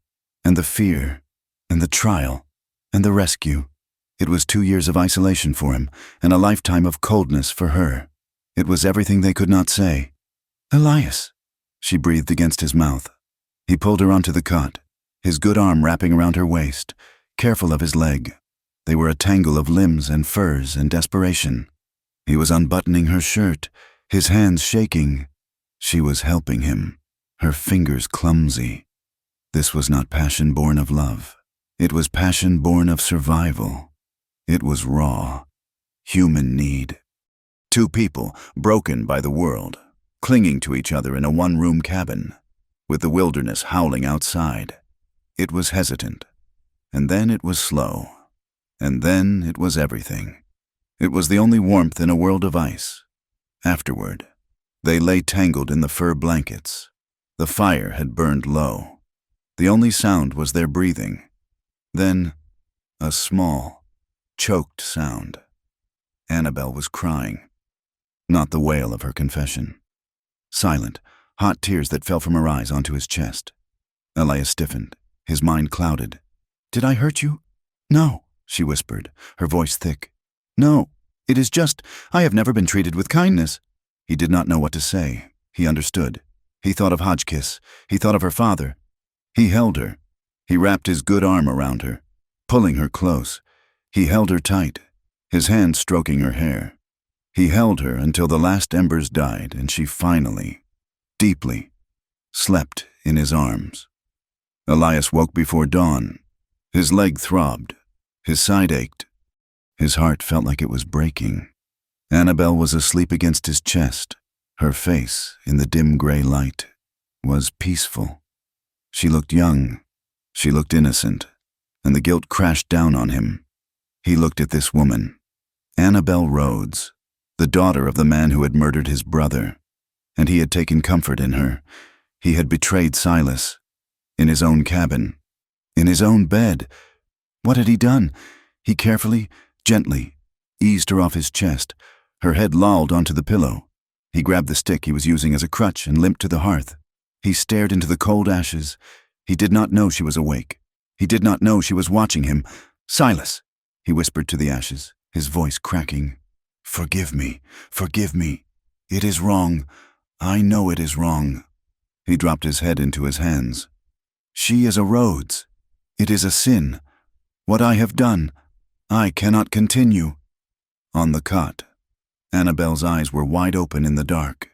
and the fear, and the trial, and the rescue. It was 2 years of isolation for him, and a lifetime of coldness for her. It was everything they could not say. "Elias," she breathed against his mouth. He pulled her onto the cot, his good arm wrapping around her waist, careful of his leg. They were a tangle of limbs and furs and desperation. He was unbuttoning her shirt, his hands shaking. She was helping him, her fingers clumsy. This was not passion born of love. It was passion born of survival. It was raw, human need. 2 people, broken by the world, clinging to each other in a one-room cabin, with the wilderness howling outside. It was hesitant, and then it was slow, and then it was everything. It was the only warmth in a world of ice. Afterward, they lay tangled in the fur blankets. The fire had burned low. The only sound was their breathing. Then, a small, choked sound. Annabelle was crying, not the wail of her confession. Silent, hot tears that fell from her eyes onto his chest. Elias stiffened, his mind clouded. "Did I hurt you?" "No," she whispered, her voice thick. "No, it is just, I have never been treated with kindness." He did not know what to say. He understood. He thought of Hotchkiss. He thought of her father. He held her. He wrapped his good arm around her, pulling her close. He held her tight, his hand stroking her hair. He held her until the last embers died and she finally, deeply, slept in his arms. Elias woke before dawn. His leg throbbed. His side ached. His heart felt like it was breaking. Annabelle was asleep against his chest. Her face, in the dim gray light, was peaceful. She looked young. She looked innocent, and the guilt crashed down on him. He looked at this woman, Annabelle Rhodes, the daughter of the man who had murdered his brother, and he had taken comfort in her. He had betrayed Silas, in his own cabin, in his own bed. What had he done? He carefully, gently, eased her off his chest. Her head lolled onto the pillow. He grabbed the stick he was using as a crutch and limped to the hearth. He stared into the cold ashes. He did not know she was awake. He did not know she was watching him. "Silas," he whispered to the ashes, his voice cracking. Forgive me. It is wrong. I know it is wrong." He dropped his head into his hands. "She is a Rhodes. It is a sin. What I have done, I cannot continue." On the cot, Annabelle's eyes were wide open in the dark.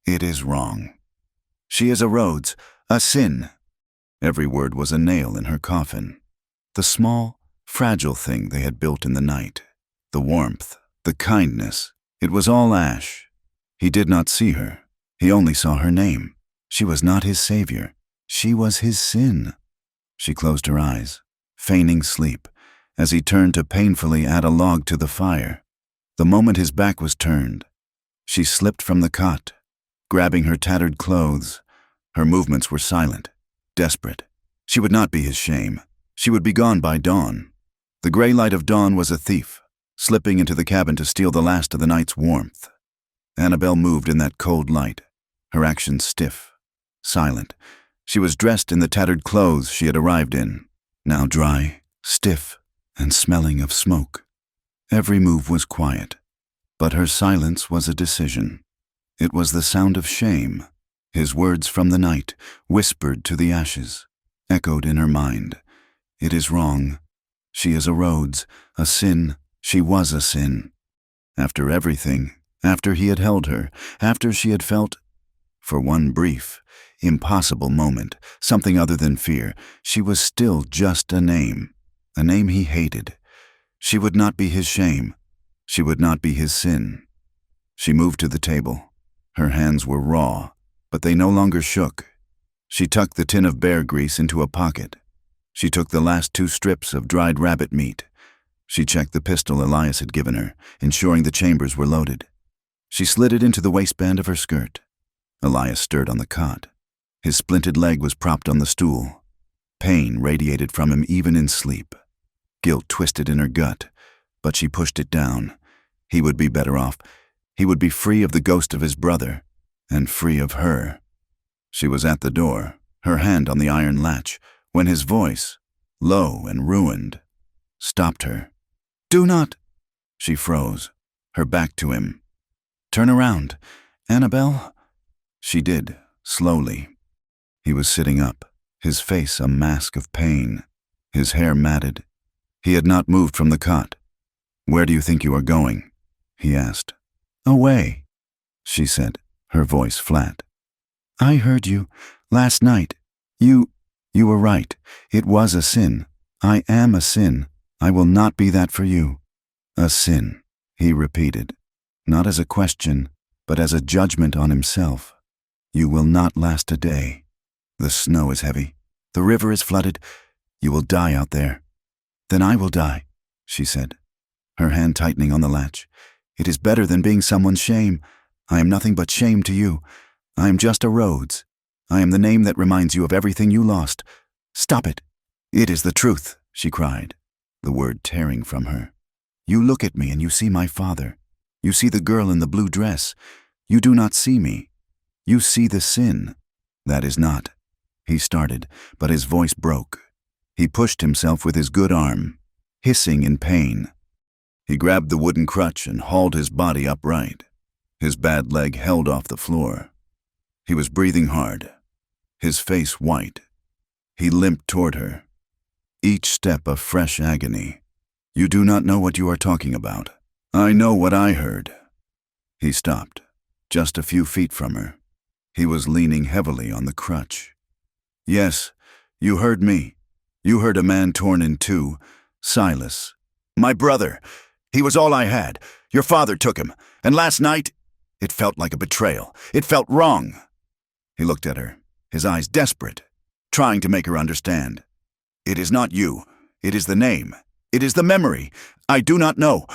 "It is wrong. She is a Rhodes, a sin. Every word was a nail in her coffin. The small, fragile thing they had built in the night, the warmth, the kindness, it was all ash. He did not see her. He only saw her name. She was not his savior. She was his sin. She closed her eyes, feigning sleep, as he turned to painfully add a log to the fire. The moment his back was turned, she slipped from the cot, grabbing her tattered clothes. Her movements were silent, desperate. She would not be his shame. She would be gone by dawn. The gray light of dawn was a thief, slipping into the cabin to steal the last of the night's warmth. Annabelle moved in that cold light, her actions stiff, silent. She was dressed in the tattered clothes she had arrived in, now dry, stiff, and smelling of smoke. Every move was quiet, but her silence was a decision. It was the sound of shame. His words from the night, whispered to the ashes, echoed in her mind. It is wrong. She is a Rhodes, a sin. She was a sin. After everything, after he had held her, after she had felt, for one brief, impossible moment, something other than fear, she was still just a name he hated. She would not be his shame. She would not be his sin. She moved to the table. Her hands were raw, but they no longer shook. She tucked the tin of bear grease into a pocket. She took the last 2 strips of dried rabbit meat. She checked the pistol Elias had given her, ensuring the chambers were loaded. She slid it into the waistband of her skirt. Elias stirred on the cot. His splinted leg was propped on the stool. Pain radiated from him even in sleep. Guilt twisted in her gut, but she pushed it down. He would be better off. He would be free of the ghost of his brother, and free of her. She was at the door, her hand on the iron latch, when his voice, low and ruined, stopped her. "Do not!" She froze, her back to him. "Turn around, Annabelle." She did, slowly. He was sitting up, his face a mask of pain, his hair matted. He had not moved from the cot. "Where do you think you are going?" he asked. "Away," she said, her voice flat. "I heard you last night. You were right. It was a sin. I am a sin. I will not be that for you." "A sin," he repeated, not as a question, but as a judgment on himself. "You will not last a day. The snow is heavy. The river is flooded. You will die out there." "Then I will die," she said, her hand tightening on the latch. "It is better than being someone's shame. I am nothing but shame to you. I am just a Rhodes. I am the name that reminds you of everything you lost. Stop it." "It is the truth," she cried, the word tearing from her. "You look at me and you see my father. You see the girl in the blue dress. You do not see me. You see the sin. That is not." He started, but his voice broke. He pushed himself with his good arm, hissing in pain. He grabbed the wooden crutch and hauled his body upright. His bad leg held off the floor. He was breathing hard, his face white. He limped toward her, each step a fresh agony. "You do not know what you are talking about. I know what I heard." He stopped, just a few feet from her. He was leaning heavily on the crutch. "Yes, you heard me. You heard a man torn in 2, Silas. My brother. He was all I had. Your father took him. And last night, it felt like a betrayal. It felt wrong." He looked at her, his eyes desperate, trying to make her understand. "It is not you. It is the name. It is the memory. I do not know,"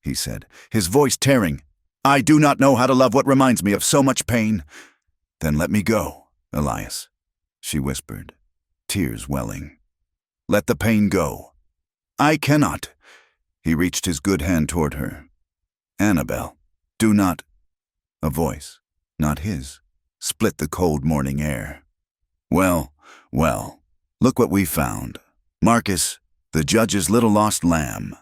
he said, his voice tearing. "I do not know how to love what reminds me of so much pain." "Then let me go, Elias," she whispered, tears welling. "Let the pain go." "I cannot." He reached his good hand toward her. "Annabelle, do not." A voice, not his, split the cold morning air. Well, look what we found. Marcus, the judge's little lost lamb."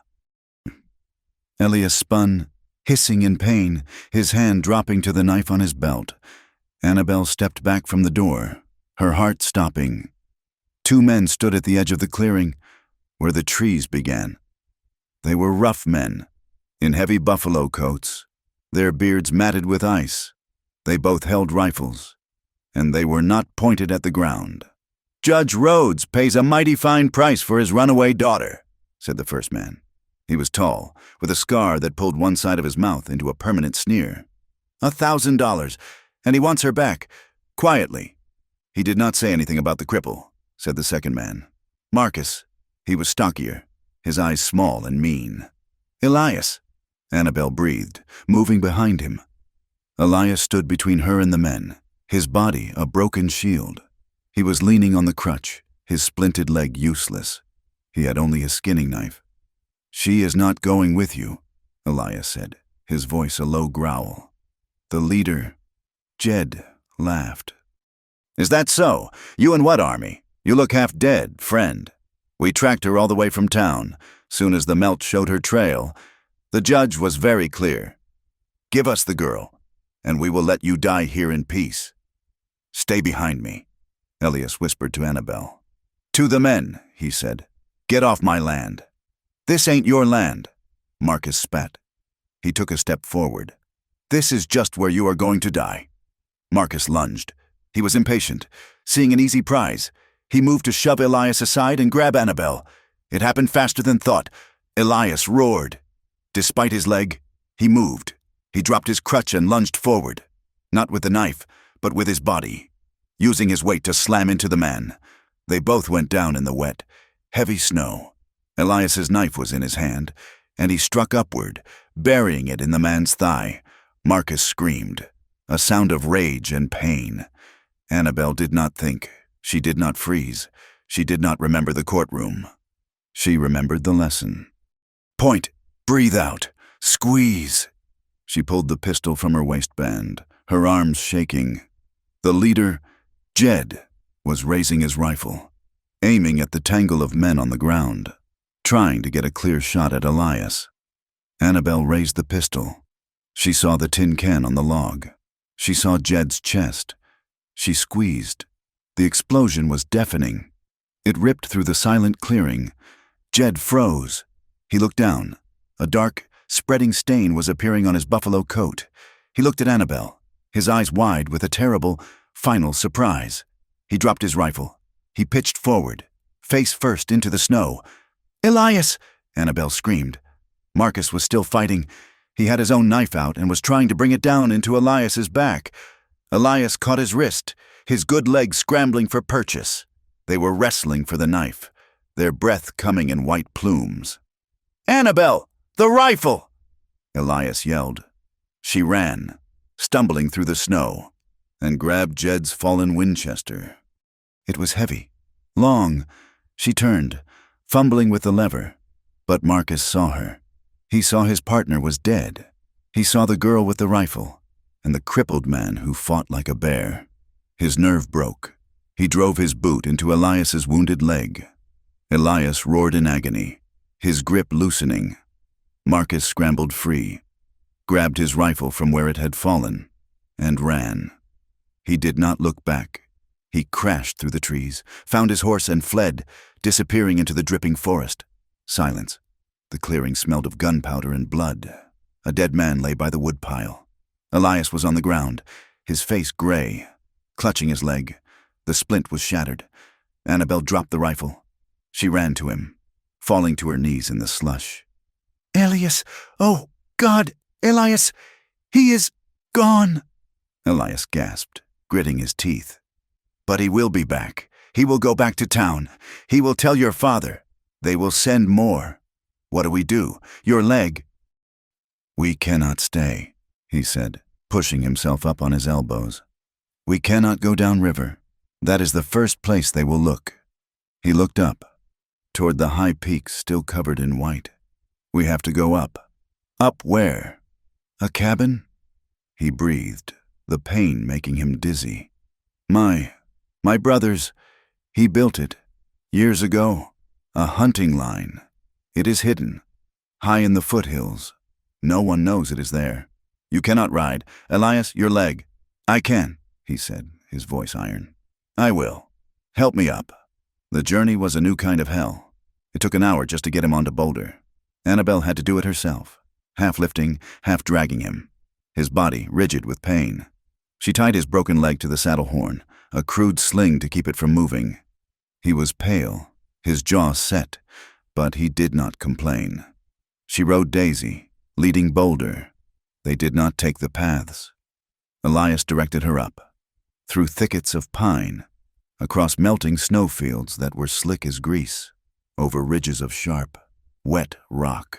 Elias spun, hissing in pain, his hand dropping to the knife on his belt. Annabelle stepped back from the door, her heart stopping. 2 men stood at the edge of the clearing, where the trees began. They were rough men, in heavy buffalo coats, their beards matted with ice. They both held rifles, and they were not pointed at the ground. "Judge Rhodes pays a mighty fine price for his runaway daughter," said the first man. He was tall, with a scar that pulled one side of his mouth into a permanent sneer. $1,000, and he wants her back, quietly. "He did not say anything about the cripple," said the second man. "Marcus." He was stockier, his eyes small and mean. "Elias," Annabelle breathed, moving behind him. Elias stood between her and the men, his body a broken shield. He was leaning on the crutch, his splinted leg useless. He had only a skinning knife. "She is not going with you," Elias said, his voice a low growl. The leader, Jed, laughed. "Is that so? You and what army? You look half dead, friend. We tracked her all the way from town. Soon as the melt showed her trail, the judge was very clear. Give us the girl, and we will let you die here in peace." "Stay behind me," Elias whispered to Annabelle. "To the men," he said. "Get off my land." "This ain't your land," Marcus spat. He took a step forward. "This is just where you are going to die." Marcus lunged. He was impatient. Seeing an easy prize, he moved to shove Elias aside and grab Annabelle. It happened faster than thought. Elias roared. Despite his leg, he moved. He dropped his crutch and lunged forward. Not with the knife, but with his body, using his weight to slam into the man. They both went down in the wet, heavy snow. Elias's knife was in his hand, and he struck upward, burying it in the man's thigh. Marcus screamed, a sound of rage and pain. Annabelle did not think. She did not freeze. She did not remember the courtroom. She remembered the lesson. "Point, breathe out, squeeze." She pulled the pistol from her waistband, her arms shaking. The leader, Jed, was raising his rifle, aiming at the tangle of men on the ground, trying to get a clear shot at Elias. Annabelle raised the pistol. She saw the tin can on the log. She saw Jed's chest. She squeezed. The explosion was deafening. It ripped through the silent clearing. Jed froze. He looked down. A dark, spreading stain was appearing on his buffalo coat. He looked at Annabelle, his eyes wide with a terrible, final surprise. He dropped his rifle. He pitched forward, face first into the snow. "Elias!" Annabelle screamed. Marcus was still fighting. He had his own knife out and was trying to bring it down into Elias's back. Elias caught his wrist, his good leg scrambling for purchase. They were wrestling for the knife, their breath coming in white plumes. "Annabelle! The rifle!" Elias yelled. She ran, stumbling through the snow, and grabbed Jed's fallen Winchester. It was heavy, long. She turned, fumbling with the lever, but Marcus saw her. He saw his partner was dead. He saw the girl with the rifle, and the crippled man who fought like a bear. His nerve broke. He drove his boot into Elias's wounded leg. Elias roared in agony, his grip loosening. Marcus scrambled free, grabbed his rifle from where it had fallen, and ran. He did not look back. He crashed through the trees, found his horse and fled, disappearing into the dripping forest. Silence. The clearing smelled of gunpowder and blood. A dead man lay by the woodpile. Elias was on the ground, his face gray, clutching his leg. The splint was shattered. Annabelle dropped the rifle. She ran to him, falling to her knees in the slush. "Elias! Oh, God! Elias! He is gone!" Elias gasped, gritting his teeth. "But he will be back. He will go back to town. He will tell your father. They will send more. What do we do? Your leg—" "We cannot stay," he said, pushing himself up on his elbows. "We cannot go down river. That is the first place they will look." He looked up, toward the high peaks still covered in white. "We have to go up." "Up where? A cabin?" He breathed, the pain making him dizzy. My brother's, he built it, years ago, a hunting line. It is hidden, high in the foothills. No one knows it is there. You cannot ride. Elias, your leg." "I can," he said, his voice iron. "I will. Help me up." The journey was a new kind of hell. It took an hour just to get him onto Boulder. Annabelle had to do it herself, half lifting, half dragging him, his body rigid with pain. She tied his broken leg to the saddle horn, a crude sling to keep it from moving. He was pale, his jaw set, but he did not complain. She rode Daisy, leading Boulder. They did not take the paths. Elias directed her up, through thickets of pine, across melting snowfields that were slick as grease, over ridges of sharp, wet rock.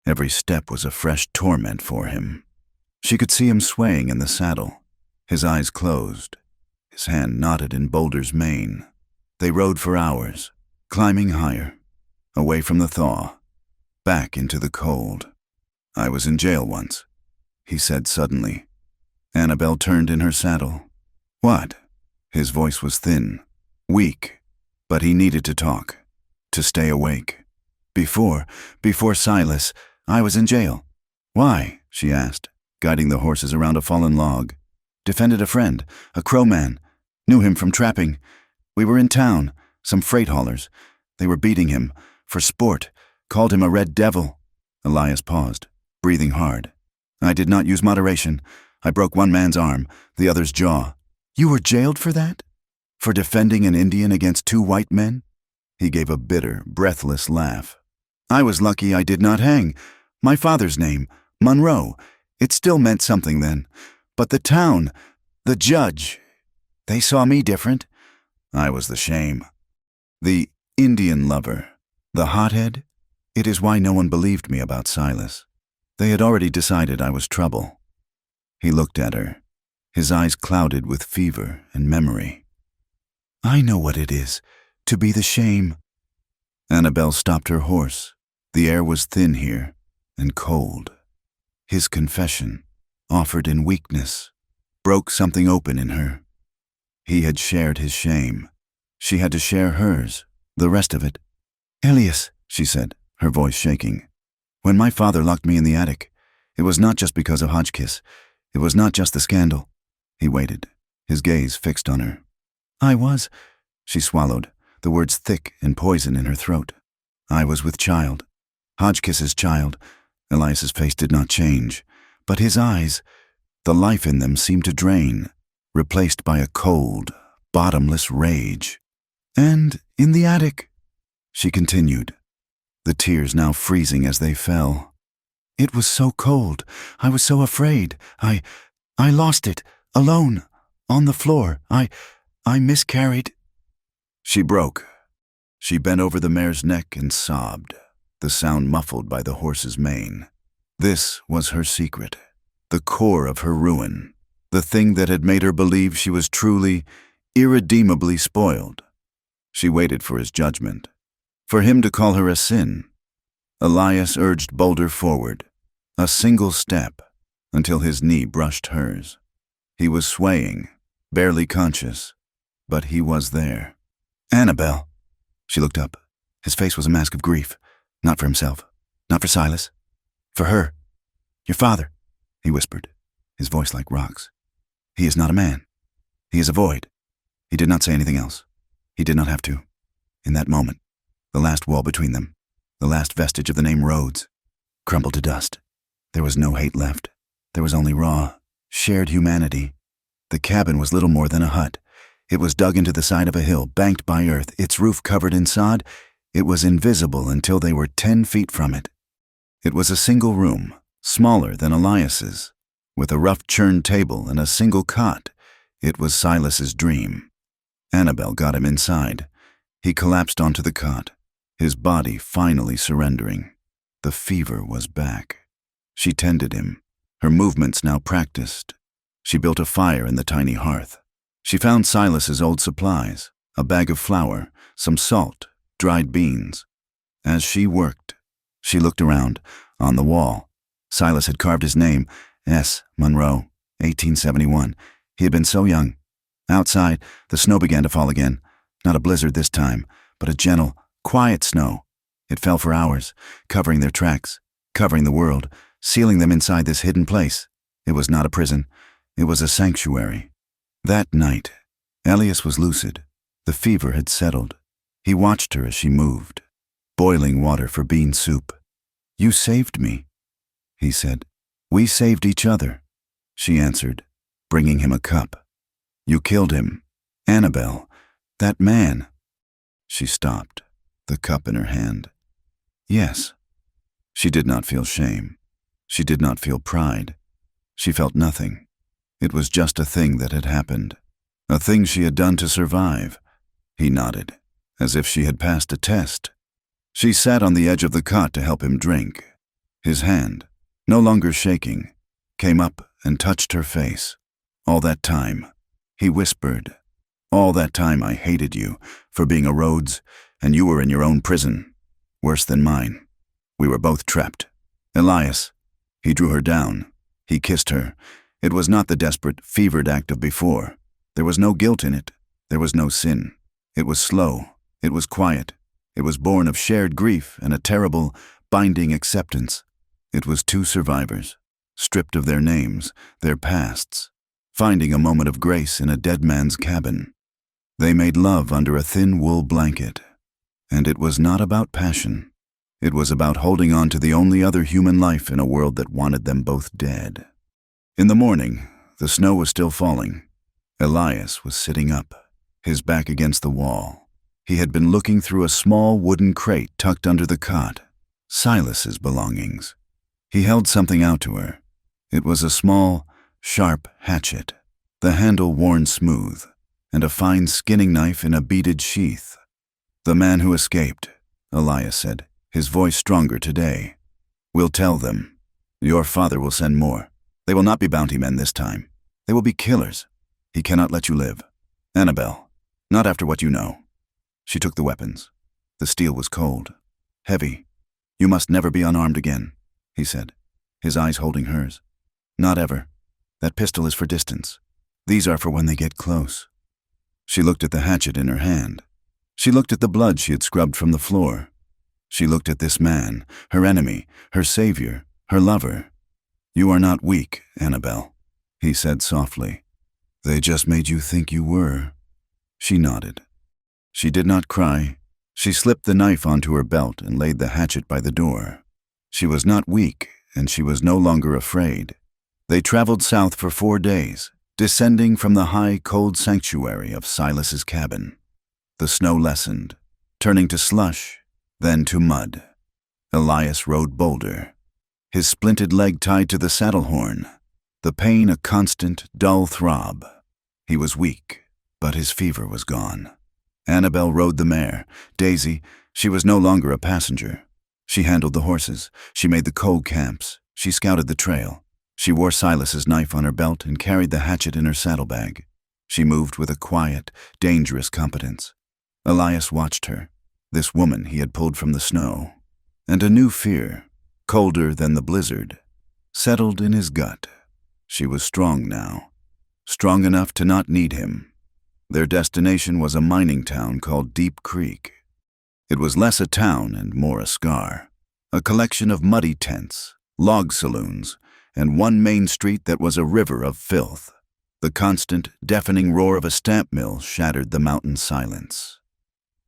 Every step was a fresh torment for him. She could see him swaying in the saddle, his eyes closed, his hand knotted in Boulder's mane. They rode for hours, climbing higher, away from the thaw, back into the cold. "I was in jail once," he said suddenly. Annabelle turned in her saddle. "What?" His voice was thin, weak, but he needed to talk, to stay awake. Before Silas, I was in jail." "Why?" she asked, guiding the horses around a fallen log. "Defended a friend, a Crow man. Knew him from trapping. We were in town, some freight haulers. They were beating him, for sport, called him a red devil." Elias paused, breathing hard. "I did not use moderation. I broke one man's arm, the other's jaw." "You were jailed for that? For defending an Indian against two white men?" He gave a bitter, breathless laugh. "I was lucky I did not hang. My father's name, Monroe. It still meant something then. But the town, the judge, they saw me different. I was the shame. The Indian lover, the hothead. It is why no one believed me about Silas. They had already decided I was trouble." He looked at her, his eyes clouded with fever and memory. "I know what it is, to be the shame." Annabelle stopped her horse. The air was thin here, and cold. His confession, offered in weakness, broke something open in her. He had shared his shame. She had to share hers, the rest of it. "Elias," she said, her voice shaking, "when my father locked me in the attic, it was not just because of Hotchkiss. It was not just the scandal." He waited, his gaze fixed on her. She swallowed, the words thick and poison in her throat. "I was with child. Hotchkiss's child." Elias's face did not change, but his eyes, the life in them seemed to drain, replaced by a cold, bottomless rage. "And in the attic," she continued, the tears now freezing as they fell. "It was so cold. I was so afraid. I lost it, alone, on the floor. I miscarried." She broke. She bent over the mare's neck and sobbed, the sound muffled by the horse's mane. This was her secret, the core of her ruin, the thing that had made her believe she was truly, irredeemably spoiled. She waited for his judgment, for him to call her a sin. Elias urged Boulder forward, a single step, until his knee brushed hers. He was swaying, barely conscious, but he was there. "Annabelle." She looked up. His face was a mask of grief, not for himself, not for Silas, for her. "Your father," he whispered, his voice like rocks. "He is not a man. He is a void." He did not say anything else. He did not have to. In that moment, the last wall between them, the last vestige of the name Rhodes, crumbled to dust. There was no hate left. There was only raw, shared humanity. The cabin was little more than a hut. It was dug into the side of a hill, banked by earth, its roof covered in sod. It was invisible until they were 10 feet from it. It was a single room, smaller than Elias's, with a rough churned table and a single cot. It was Silas's dream. Annabelle got him inside. He collapsed onto the cot, his body finally surrendering. The fever was back. She tended him, her movements now practiced. She built a fire in the tiny hearth. She found Silas's old supplies, a bag of flour, some salt, dried beans. As she worked, she looked around. On the wall, Silas had carved his name, S. Monroe, 1871. He had been so young. Outside, the snow began to fall again. Not a blizzard this time, but a gentle, quiet snow. It fell for hours, covering their tracks, covering the world, sealing them inside this hidden place. It was not a prison. It was a sanctuary. That night, Elias was lucid. The fever had settled. He watched her as she moved. Boiling water for bean soup. "You saved me," he said. "We saved each other," she answered, bringing him a cup. "You killed him. Annabelle. That man." She stopped, the cup in her hand. Yes. She did not feel shame. She did not feel pride. She felt nothing. It was just a thing that had happened. A thing she had done to survive. He nodded, as if she had passed a test. She sat on the edge of the cot to help him drink. His hand, no longer shaking, came up and touched her face. All that time, he whispered, all that time I hated you for being a Rhodes, and you were in your own prison. Worse than mine. We were both trapped. Elias. He drew her down. He kissed her. It was not the desperate, fevered act of before. There was no guilt in it. There was no sin. It was slow. It was quiet. It was born of shared grief and a terrible, binding acceptance. It was two survivors, stripped of their names, their pasts, finding a moment of grace in a dead man's cabin. They made love under a thin wool blanket. And it was not about passion. It was about holding on to the only other human life in a world that wanted them both dead. In the morning, the snow was still falling. Elias was sitting up, his back against the wall. He had been looking through a small wooden crate tucked under the cot, Silas's belongings. He held something out to her. It was a small, sharp hatchet, the handle worn smooth, and a fine skinning knife in a beaded sheath. The man who escaped, Elias said, his voice stronger today. We'll tell them. Your father will send more. They will not be bounty men this time. They will be killers. He cannot let you live. Annabelle, not after what you know. She took the weapons. The steel was cold, heavy. You must never be unarmed again, he said, his eyes holding hers. Not ever. That pistol is for distance. These are for when they get close. She looked at the hatchet in her hand. She looked at the blood she had scrubbed from the floor. She looked at this man, her enemy, her savior, her lover. You are not weak, Annabelle, he said softly. They just made you think you were. She nodded. She did not cry. She slipped the knife onto her belt and laid the hatchet by the door. She was not weak, and she was no longer afraid. They traveled south for 4 days, descending from the high, cold sanctuary of Silas's cabin. The snow lessened, turning to slush, then to mud. Elias rode bolder, his splinted leg tied to the saddle horn, the pain a constant, dull throb. He was weak, but his fever was gone. Annabelle rode the mare. Daisy, she was no longer a passenger. She handled the horses. She made the cold camps. She scouted the trail. She wore Silas's knife on her belt and carried the hatchet in her saddlebag. She moved with a quiet, dangerous competence. Elias watched her, this woman he had pulled from the snow, and a new fear, colder than the blizzard, settled in his gut. She was strong now, strong enough to not need him. Their destination was a mining town called Deep Creek. It was less a town and more a scar, a collection of muddy tents, log saloons, and one main street that was a river of filth. The constant, deafening roar of a stamp mill shattered the mountain silence.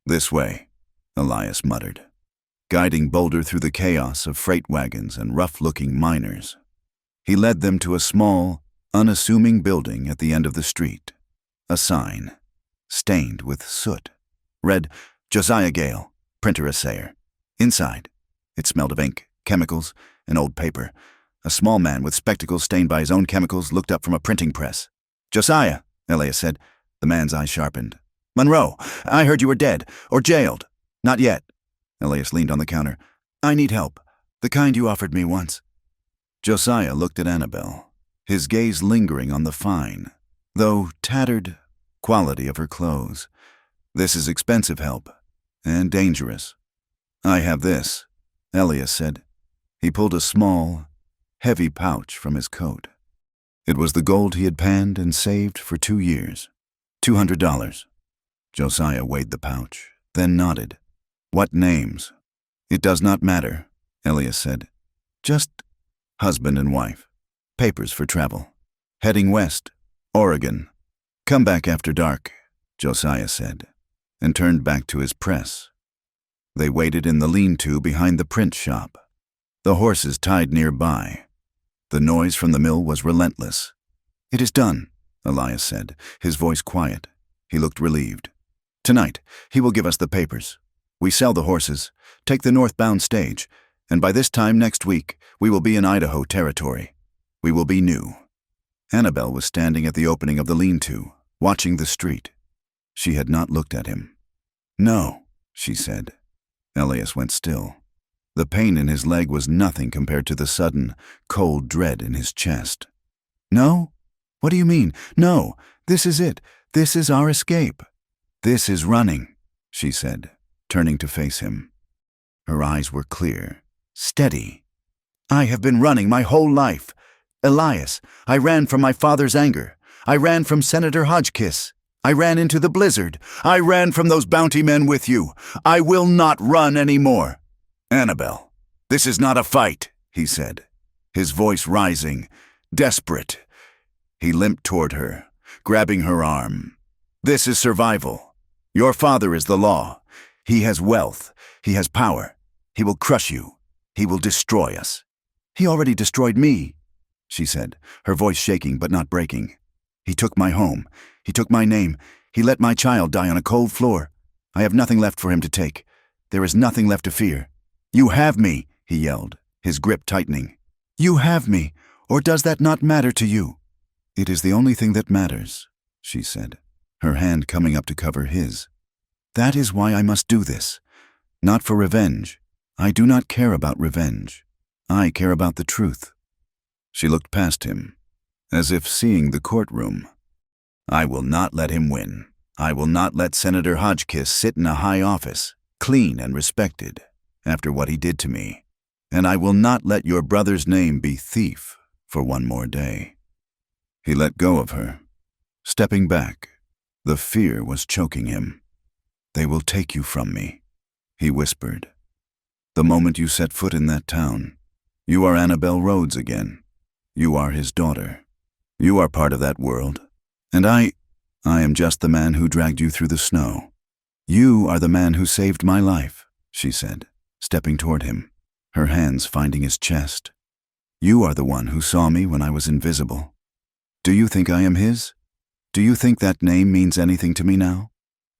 This way, Elias muttered, guiding Boulder through the chaos of freight wagons and rough-looking miners. He led them to a small, unassuming building at the end of the street. A sign, stained with soot, read, Josiah Gale, printer-assayer. Inside, it smelled of ink, chemicals, and old paper. A small man with spectacles stained by his own chemicals looked up from a printing press. Josiah, Elias said. The man's eyes sharpened. Monroe, I heard you were dead, or jailed. Not yet. Elias leaned on the counter. I need help, the kind you offered me once. Josiah looked at Annabelle, his gaze lingering on the fine, though tattered, quality of her clothes. This is expensive help, and dangerous. I have this, Elias said. He pulled a small, heavy pouch from his coat. It was the gold he had panned and saved for 2 years. $200. Josiah weighed the pouch, then nodded. What names? It does not matter, Elias said. Just husband and wife. Papers for travel. Heading west, Oregon. Come back after dark, Josiah said, and turned back to his press. They waited in the lean-to behind the print shop, the horses tied nearby. The noise from the mill was relentless. It is done, Elias said, his voice quiet. He looked relieved. Tonight, he will give us the papers. We sell the horses, take the northbound stage, and by this time next week, we will be in Idaho territory. We will be new." Annabelle was standing at the opening of the lean-to, watching the street. She had not looked at him. "No," she said. Elias went still. The pain in his leg was nothing compared to the sudden, cold dread in his chest. "No? What do you mean? No, this is it. This is our escape. This is running," she said, turning to face him. Her eyes were clear, steady. "I have been running my whole life. Elias, I ran from my father's anger. I ran from Senator Hodgkiss. I ran into the blizzard. I ran from those bounty men with you. I will not run anymore." "Annabelle, this is not a fight," he said, his voice rising, desperate. He limped toward her, grabbing her arm. "This is survival. Your father is the law. He has wealth. He has power. He will crush you. He will destroy us." "He already destroyed me," she said, her voice shaking but not breaking. "He took my home. He took my name. He let my child die on a cold floor. I have nothing left for him to take. There is nothing left to fear." "You have me," he yelled, his grip tightening. "You have me, or does that not matter to you?" "It is the only thing that matters," she said, her hand coming up to cover his. "That is why I must do this. Not for revenge. I do not care about revenge. I care about the truth." She looked past him, as if seeing the courtroom. "I will not let him win. I will not let Senator Hodgkiss sit in a high office, clean and respected, after what he did to me. And I will not let your brother's name be thief for one more day." He let go of her, stepping back. The fear was choking him. "They will take you from me," he whispered. "The moment you set foot in that town, you are Annabelle Rhodes again. You are his daughter. You are part of that world. And I am just the man who dragged you through the snow. You are the man who saved my life," she said, stepping toward him, her hands finding his chest. "You are the one who saw me when I was invisible. Do you think I am his? Do you think that name means anything to me now?"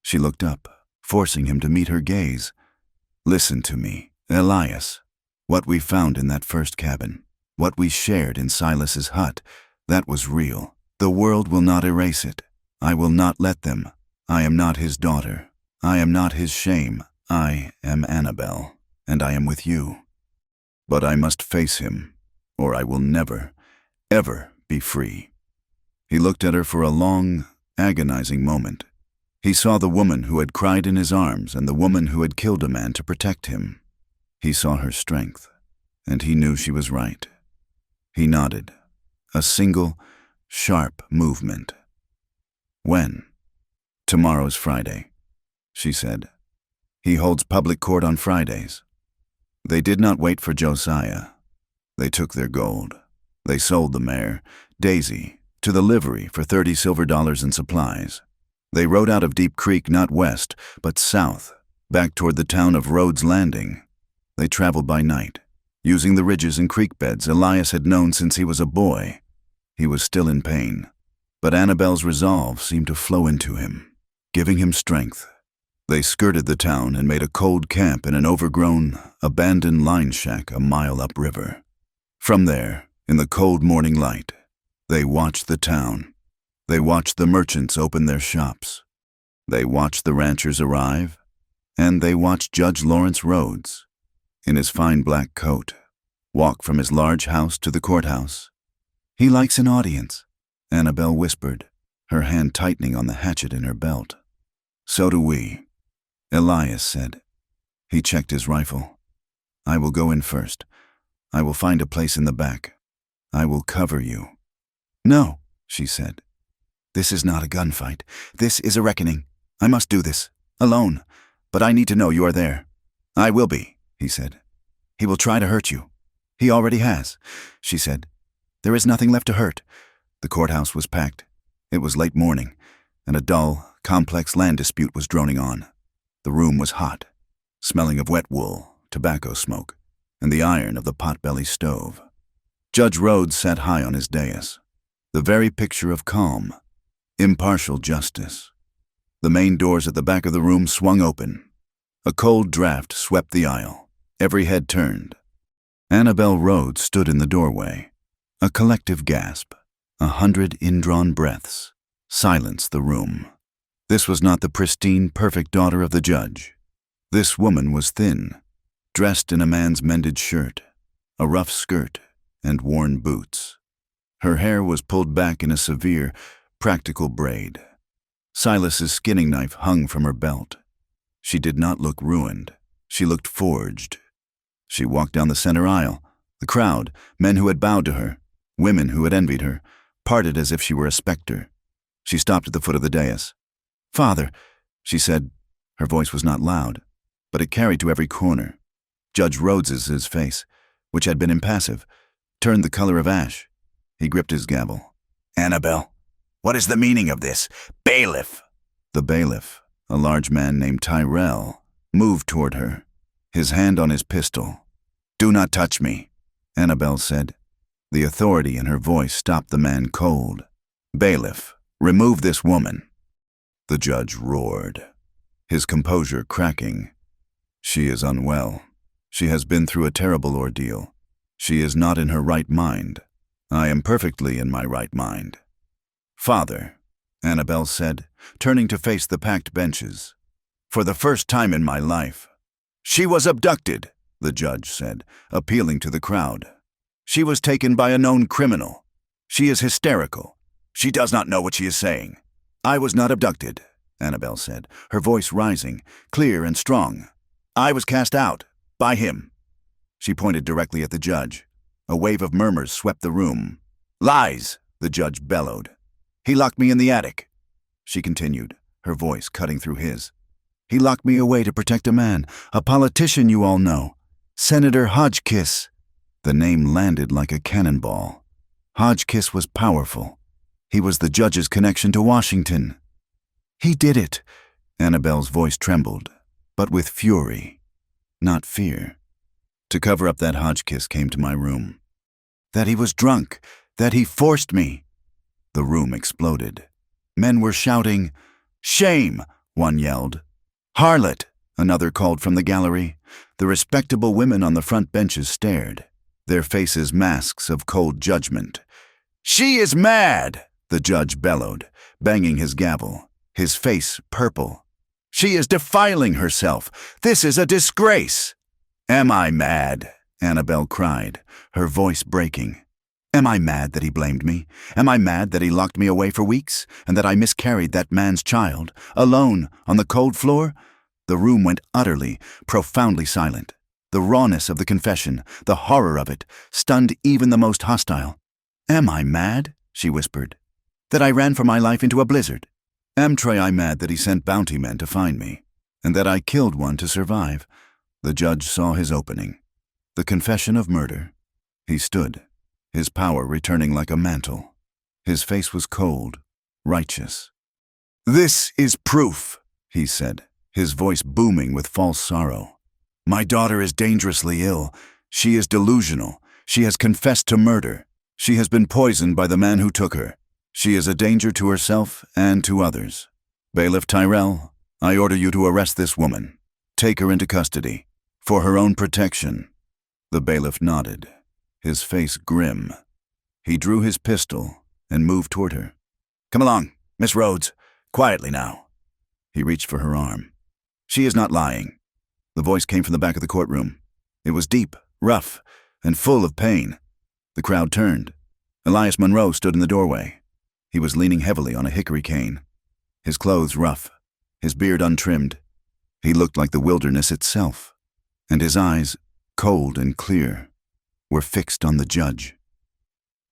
She looked up, forcing him to meet her gaze. "Listen to me, Elias. What we found in that first cabin, what we shared in Silas's hut, that was real. The world will not erase it. I will not let them. I am not his daughter. I am not his shame. I am Annabelle, and I am with you. But I must face him, or I will never, ever be free." He looked at her for a long, agonizing moment. He saw the woman who had cried in his arms and the woman who had killed a man to protect him. He saw her strength, and he knew she was right. He nodded. A single, sharp movement. "When?" "Tomorrow's Friday," she said. "He holds public court on Fridays." They did not wait for Josiah. They took their gold. They sold the mare, Daisy, to the livery for $30 silver in supplies. They rode out of Deep Creek not west, but south, back toward the town of Rhodes Landing. They traveled by night, using the ridges and creek beds Elias had known since he was a boy. He was still in pain, but Annabelle's resolve seemed to flow into him, giving him strength. They skirted the town and made a cold camp in an overgrown, abandoned line shack a mile upriver. From there, in the cold morning light, they watched the town. They watched the merchants open their shops. They watched the ranchers arrive, and they watched Judge Lawrence Rhodes, in his fine black coat, walk from his large house to the courthouse. "He likes an audience," Annabelle whispered, her hand tightening on the hatchet in her belt. "So do we," Elias said. He checked his rifle. "I will go in first. I will find a place in the back. I will cover you." "No," she said. "This is not a gunfight. This is a reckoning. I must do this, alone, but I need to know you are there." "I will be," he said. "He will try to hurt you." "He already has," she said. "There is nothing left to hurt." The courthouse was packed. It was late morning, and a dull, complex land dispute was droning on. The room was hot, smelling of wet wool, tobacco smoke, and the iron of the potbelly stove. Judge Rhodes sat high on his dais, the very picture of calm, impartial justice. The main doors at the back of the room swung open. A cold draft swept the aisle. Every head turned. Annabel Rhodes stood in the doorway. A collective gasp, 100 indrawn breaths, silenced the room. This was not the pristine, perfect daughter of the judge. This woman was thin, dressed in a man's mended shirt, a rough skirt, and worn boots. Her hair was pulled back in a severe, practical braid. Silas's skinning knife hung from her belt. She did not look ruined. She looked forged. She walked down the center aisle. The crowd, men who had bowed to her, women who had envied her, parted as if she were a specter. She stopped at the foot of the dais. "Father," she said. Her voice was not loud, but it carried to every corner. Judge Rhodes's face, which had been impassive, turned the color of ash. He gripped his gavel. "Annabel, what is the meaning of this? Bailiff!" The bailiff, a large man named Tyrell, moved toward her, his hand on his pistol. "Do not touch me," Annabel said. The authority in her voice stopped the man cold. "Bailiff, remove this woman." The judge roared, his composure cracking. "She is unwell. She has been through a terrible ordeal. She is not in her right mind. I am perfectly in my right mind." "Father," Annabel said, turning to face the packed benches. "For the first time in my life." "She was abducted," the judge said, appealing to the crowd. "She was taken by a known criminal. She is hysterical. She does not know what she is saying." "I was not abducted," Annabel said, her voice rising, clear and strong. "I was cast out, by him." She pointed directly at the judge. A wave of murmurs swept the room. "Lies," the judge bellowed. "He locked me in the attic," she continued, her voice cutting through his. "He locked me away to protect a man, a politician you all know, Senator Hotchkiss." The name landed like a cannonball. Hotchkiss was powerful. He was the judge's connection to Washington. "He did it," Annabel's voice trembled, but with fury, not fear. "To cover up that Hotchkiss came to my room. That he was drunk, that he forced me." The room exploded. Men were shouting, "Shame!" one yelled. "Harlot!" another called from the gallery. The respectable women on the front benches stared, their faces masks of cold judgment. "She is mad!" the judge bellowed, banging his gavel, his face purple. "She is defiling herself. This is a disgrace." "Am I mad?" Annabel cried, her voice breaking. "Am I mad that he blamed me? Am I mad that he locked me away for weeks, and that I miscarried that man's child, alone, on the cold floor?" The room went utterly, profoundly silent. The rawness of the confession, the horror of it, stunned even the most hostile. "Am I mad?" she whispered. "That I ran for my life into a blizzard? Am I mad that he sent bounty men to find me, and that I killed one to survive?" The judge saw his opening. The confession of murder. He stood, his power returning like a mantle. His face was cold, righteous. "This is proof," he said, his voice booming with false sorrow. "My daughter is dangerously ill. She is delusional. She has confessed to murder. She has been poisoned by the man who took her. She is a danger to herself and to others. Bailiff Tyrell, I order you to arrest this woman. Take her into custody, for her own protection." The bailiff nodded, his face grim. He drew his pistol and moved toward her. "Come along, Miss Rhodes. Quietly now." He reached for her arm. "She is not lying." The voice came from the back of the courtroom. It was deep, rough, and full of pain. The crowd turned. Elias Monroe stood in the doorway. He was leaning heavily on a hickory cane, his clothes rough, his beard untrimmed. He looked like the wilderness itself, and his eyes, cold and clear, were fixed on the judge.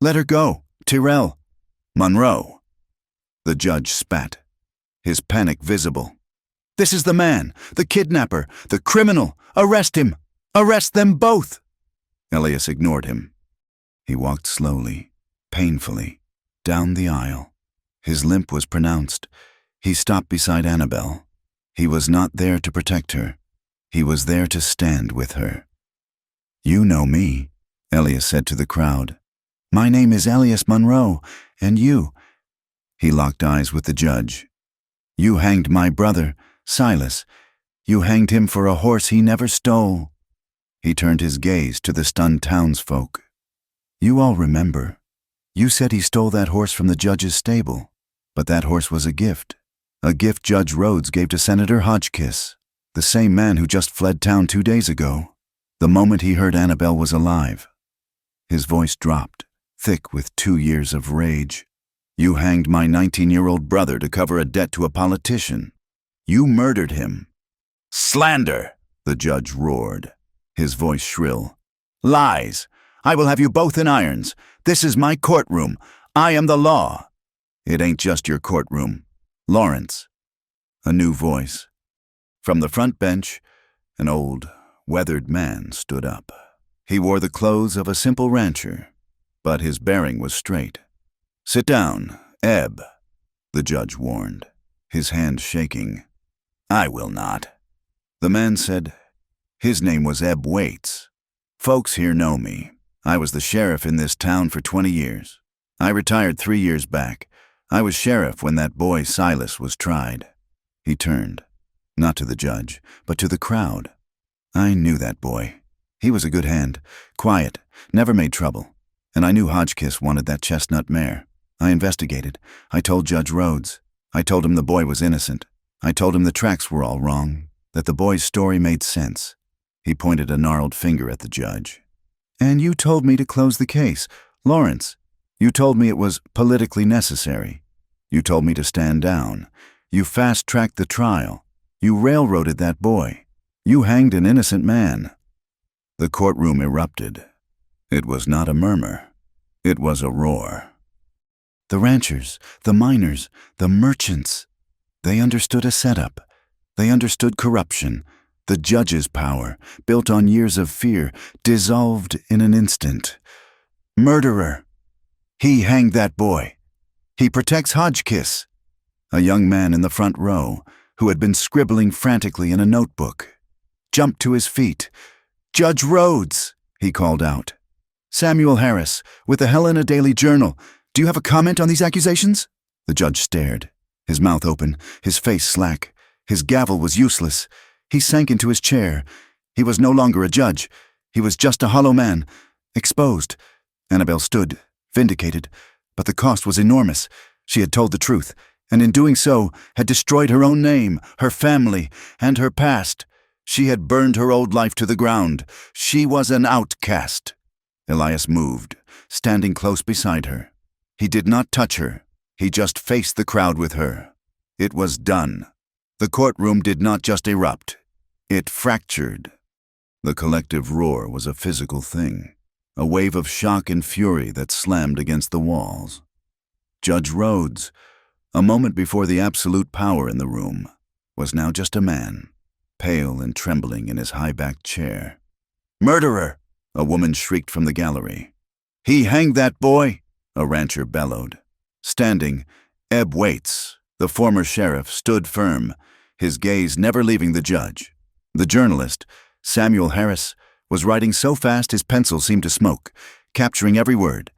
"Let her go, Tyrell." "Monroe." The judge spat, his panic visible. "This is the man, the kidnapper, the criminal. Arrest him! Arrest them both!" Elias ignored him. He walked slowly, painfully, down the aisle. His limp was pronounced. He stopped beside Annabel. He was not there to protect her. He was there to stand with her. "You know me," Elias said to the crowd. "My name is Elias Monroe, and you—" He locked eyes with the judge. You hanged my brother, Silas. You hanged him for a horse he never stole." He turned his gaze to the stunned townsfolk. "You all remember. You said he stole that horse from the judge's stable, but that horse was a gift Judge Rhodes gave to Senator Hotchkiss, the same man who just fled town 2 days ago, the moment he heard Annabelle was alive." His voice dropped, thick with 2 years of rage. "You hanged my 19-year-old brother to cover a debt to a politician. You murdered him." "Slander!" the judge roared, his voice shrill. "Lies! I will have you both in irons. This is my courtroom. I am the law." "It ain't just your courtroom. Lawrence." A new voice. From the front bench, an old, weathered man stood up. He wore the clothes of a simple rancher, but his bearing was straight. "Sit down, Ebb," the judge warned, his hand shaking. "I will not." The man said, "His name was Ebb Waits. Folks here know me. I was the sheriff in this town for 20 years. I retired 3 years back. I was sheriff when that boy Silas was tried." He turned, not to the judge, but to the crowd. "I knew that boy. He was a good hand, quiet, never made trouble. And I knew Hotchkiss wanted that chestnut mare. I investigated. I told Judge Rhodes. I told him the boy was innocent. I told him the tracks were all wrong, that the boy's story made sense." He pointed a gnarled finger at the judge. "And you told me to close the case, Lawrence. You told me it was politically necessary. You told me to stand down. You fast-tracked the trial. You railroaded that boy. You hanged an innocent man." The courtroom erupted. It was not a murmur. It was a roar. The ranchers, the miners, the merchants, they understood a setup. They understood corruption. The judge's power, built on years of fear, dissolved in an instant. "Murderer! He hanged that boy. He protects Hotchkiss." A young man in the front row, who had been scribbling frantically in a notebook, jumped to his feet. "Judge Rhodes!" he called out. "Samuel Harris, with the Helena Daily Journal. Do you have a comment on these accusations?" The judge stared, his mouth open, his face slack. His gavel was useless. He sank into his chair. He was no longer a judge. He was just a hollow man, exposed. Annabelle stood, vindicated, but the cost was enormous. She had told the truth, and in doing so had destroyed her own name, her family, and her past. She had burned her old life to the ground. She was an outcast. Elias moved, standing close beside her. He did not touch her. He just faced the crowd with her. It was done. The courtroom did not just erupt. It fractured. The collective roar was a physical thing, a wave of shock and fury that slammed against the walls. Judge Rhodes, a moment before the absolute power in the room, was now just a man, pale and trembling in his high-backed chair. "Murderer!" a woman shrieked from the gallery. "He hanged that boy!" a rancher bellowed. Standing, Ebb Waits, the former sheriff, stood firm, his gaze never leaving the judge. The journalist, Samuel Harris, was writing so fast his pencil seemed to smoke, capturing every word.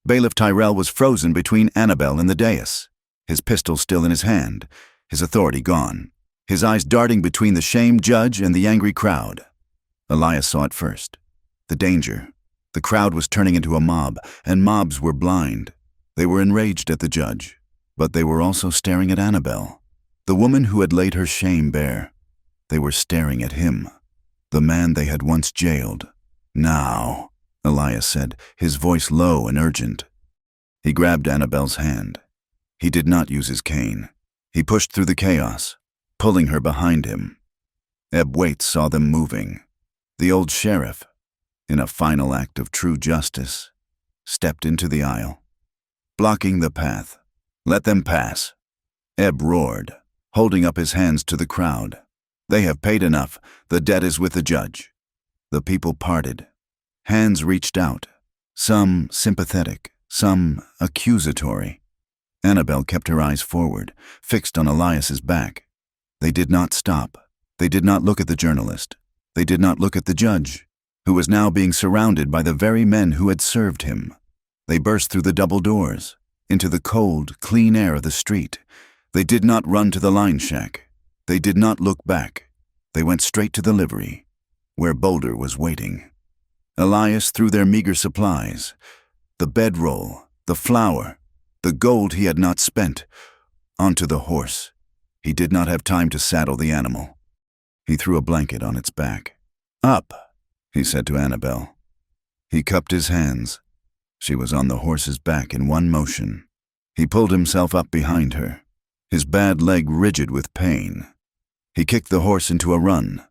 Bailiff Tyrell was frozen between Annabelle and the dais, his pistol still in his hand, his authority gone, his eyes darting between the shamed judge and the angry crowd. Elias saw it first. The danger. The crowd was turning into a mob, and mobs were blind. They were enraged at the judge, but they were also staring at Annabelle, the woman who had laid her shame bare. They were staring at him, the man they had once jailed. "Now," Elias said, his voice low and urgent. He grabbed Annabelle's hand. He did not use his cane. He pushed through the chaos, pulling her behind him. Ebb Waits saw them moving. The old sheriff, in a final act of true justice, stepped into the aisle, blocking the path. "Let them pass," Ebb roared, holding up his hands to the crowd. "They have paid enough. The debt is with the judge." The people parted. Hands reached out, some sympathetic, some accusatory. Annabelle kept her eyes forward, fixed on Elias's back. They did not stop. They did not look at the journalist. They did not look at the judge, who was now being surrounded by the very men who had served him. They burst through the double doors, into the cold, clean air of the street. They did not run to the line shack. They did not look back. They went straight to the livery, where Boulder was waiting. Elias threw their meager supplies, the bedroll, the flour, the gold he had not spent, onto the horse. He did not have time to saddle the animal. He threw a blanket on its back. "Up," he said to Annabelle. He cupped his hands. She was on the horse's back in one motion. He pulled himself up behind her, his bad leg rigid with pain. He kicked the horse into a run.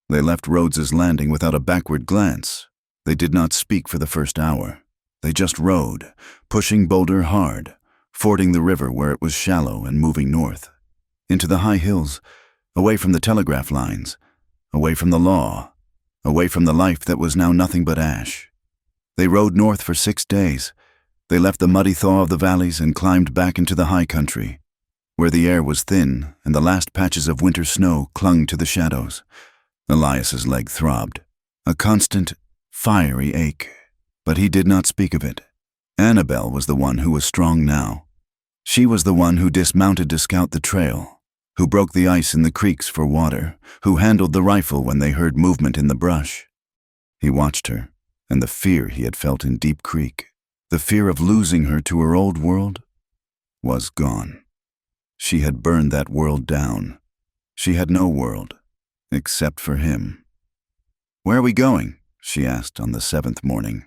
They left Rhodes's landing without a backward glance. They did not speak for the first hour. They just rode, pushing Boulder hard, fording the river where it was shallow and moving north, into the high hills, away from the telegraph lines, away from the law, away from the life that was now nothing but ash. They rode north for 6 days. They left the muddy thaw of the valleys and climbed back into the high country, where the air was thin and the last patches of winter snow clung to the shadows. Elias's leg throbbed, a constant, fiery ache, but he did not speak of it. Annabelle was the one who was strong now. She was the one who dismounted to scout the trail, who broke the ice in the creeks for water, who handled the rifle when they heard movement in the brush. He watched her, and the fear he had felt in Deep Creek, the fear of losing her to her old world, was gone. She had burned that world down. She had no world, except for him. "Where are we going?" she asked on the 7th morning,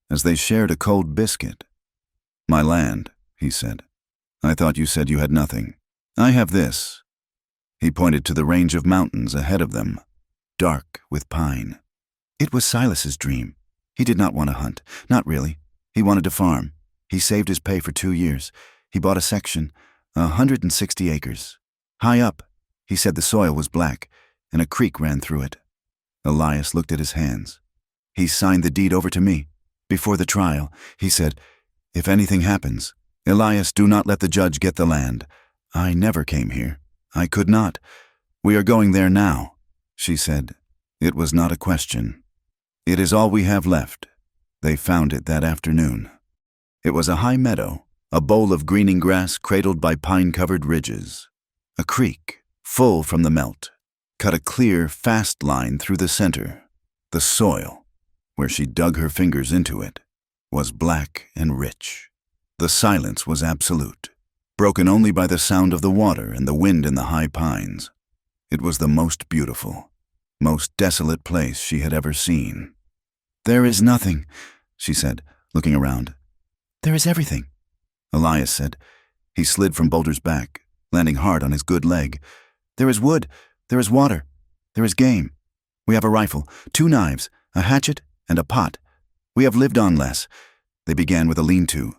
as they shared a cold biscuit. "My land," he said. "I thought you said you had nothing. I have this." He pointed to the range of mountains ahead of them, dark with pine. It was Silas's dream. He did not want to hunt, not really. He wanted to farm. He saved his pay for 2 years. He bought a section, 160 acres. High up, he said the soil was black, and a creek ran through it. Elias looked at his hands. "He signed the deed over to me. Before the trial, he said, 'If anything happens, Elias, do not let the judge get the land.' I never came here. I could not. We are going there now," she said. It was not a question. "It is all we have left." They found it that afternoon. It was a high meadow, a bowl of greening grass cradled by pine-covered ridges. A creek, full from the melt, cut a clear, fast line through the center. The soil, where she dug her fingers into it, was black and rich. The silence was absolute, broken only by the sound of the water and the wind in the high pines. It was the most beautiful, most desolate place she had ever seen. "There is nothing," she said, looking around. "There is everything," Elias said. He slid from Boulder's back, landing hard on his good leg. "There is wood, there is water, there is game. We have a rifle, 2 knives, a hatchet, and a pot. We have lived on less." They began with a lean-to,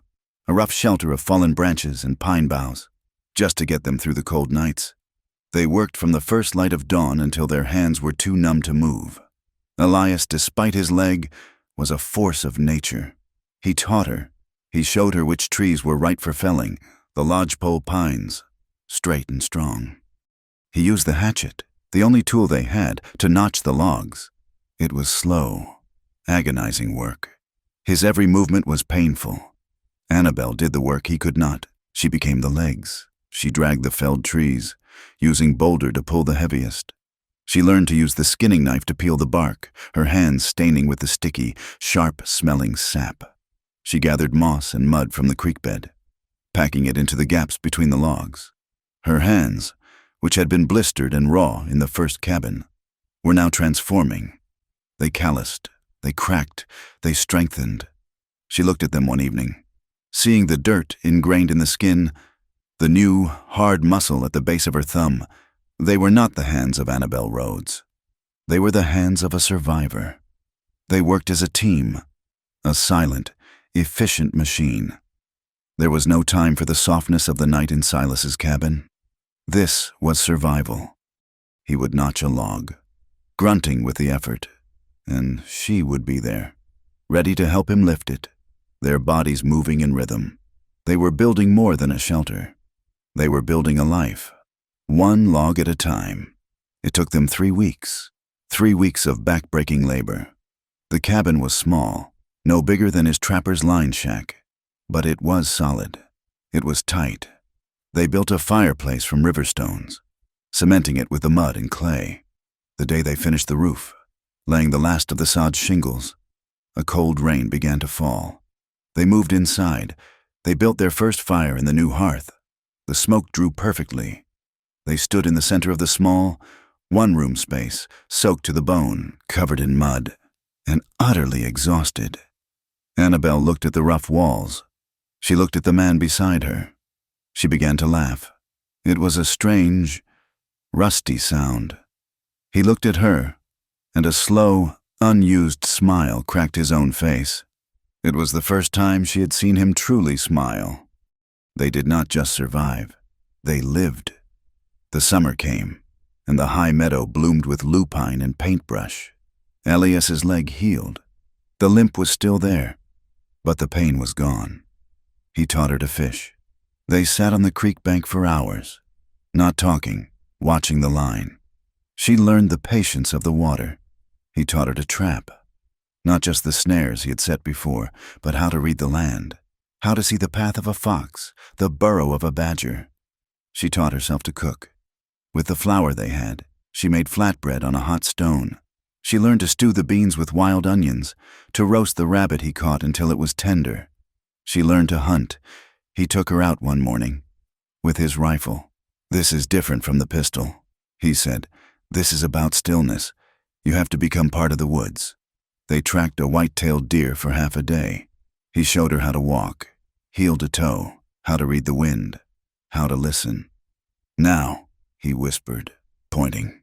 a rough shelter of fallen branches and pine boughs, just to get them through the cold nights. They worked from the first light of dawn until their hands were too numb to move. Elias, despite his leg, was a force of nature. He taught her. He showed her which trees were right for felling, the lodgepole pines, straight and strong. He used the hatchet, the only tool they had, to notch the logs. It was slow, agonizing work. His every movement was painful. Annabelle did the work he could not. She became the legs. She dragged the felled trees, using Boulder to pull the heaviest. She learned to use the skinning knife to peel the bark, her hands staining with the sticky, sharp-smelling sap. She gathered moss and mud from the creek bed, packing it into the gaps between the logs. Her hands, which had been blistered and raw in the first cabin, were now transforming. They calloused, they cracked, they strengthened. She looked at them one evening, seeing the dirt ingrained in the skin, the new, hard muscle at the base of her thumb. They were not the hands of Annabelle Rhodes. They were the hands of a survivor. They worked as a team, a silent, efficient machine. There was no time for the softness of the night in Silas's cabin. This was survival. He would notch a log, grunting with the effort, and she would be there, ready to help him lift it, their bodies moving in rhythm. They were building more than a shelter. They were building a life, one log at a time. It took them 3 weeks, 3 weeks of back-breaking labor. The cabin was small, no bigger than his trapper's line shack, but it was solid. It was tight. They built a fireplace from river stones, cementing it with the mud and clay. The day they finished the roof, laying the last of the sod's shingles, a cold rain began to fall. They moved inside. They built their first fire in the new hearth. The smoke drew perfectly. They stood in the center of the small, one-room space, soaked to the bone, covered in mud, and utterly exhausted. Annabelle looked at the rough walls. She looked at the man beside her. She began to laugh. It was a strange, rusty sound. He looked at her, and a slow, unused smile cracked his own face. It was the first time she had seen him truly smile. They did not just survive. They lived. The summer came, and the high meadow bloomed with lupine and paintbrush. Elias's leg healed. The limp was still there, but the pain was gone. He taught her to fish. They sat on the creek bank for hours, not talking, watching the line. She learned the patience of the water. He taught her to trap. Not just the snares he had set before, but how to read the land, how to see the path of a fox, the burrow of a badger. She taught herself to cook. With the flour they had, she made flatbread on a hot stone. She learned to stew the beans with wild onions, to roast the rabbit he caught until it was tender. She learned to hunt. He took her out one morning, with his rifle. "This is different from the pistol," he said. "This is about stillness. You have to become part of the woods." They tracked a white-tailed deer for half a day. He showed her how to walk, heel to toe, how to read the wind, how to listen. "Now," he whispered, pointing.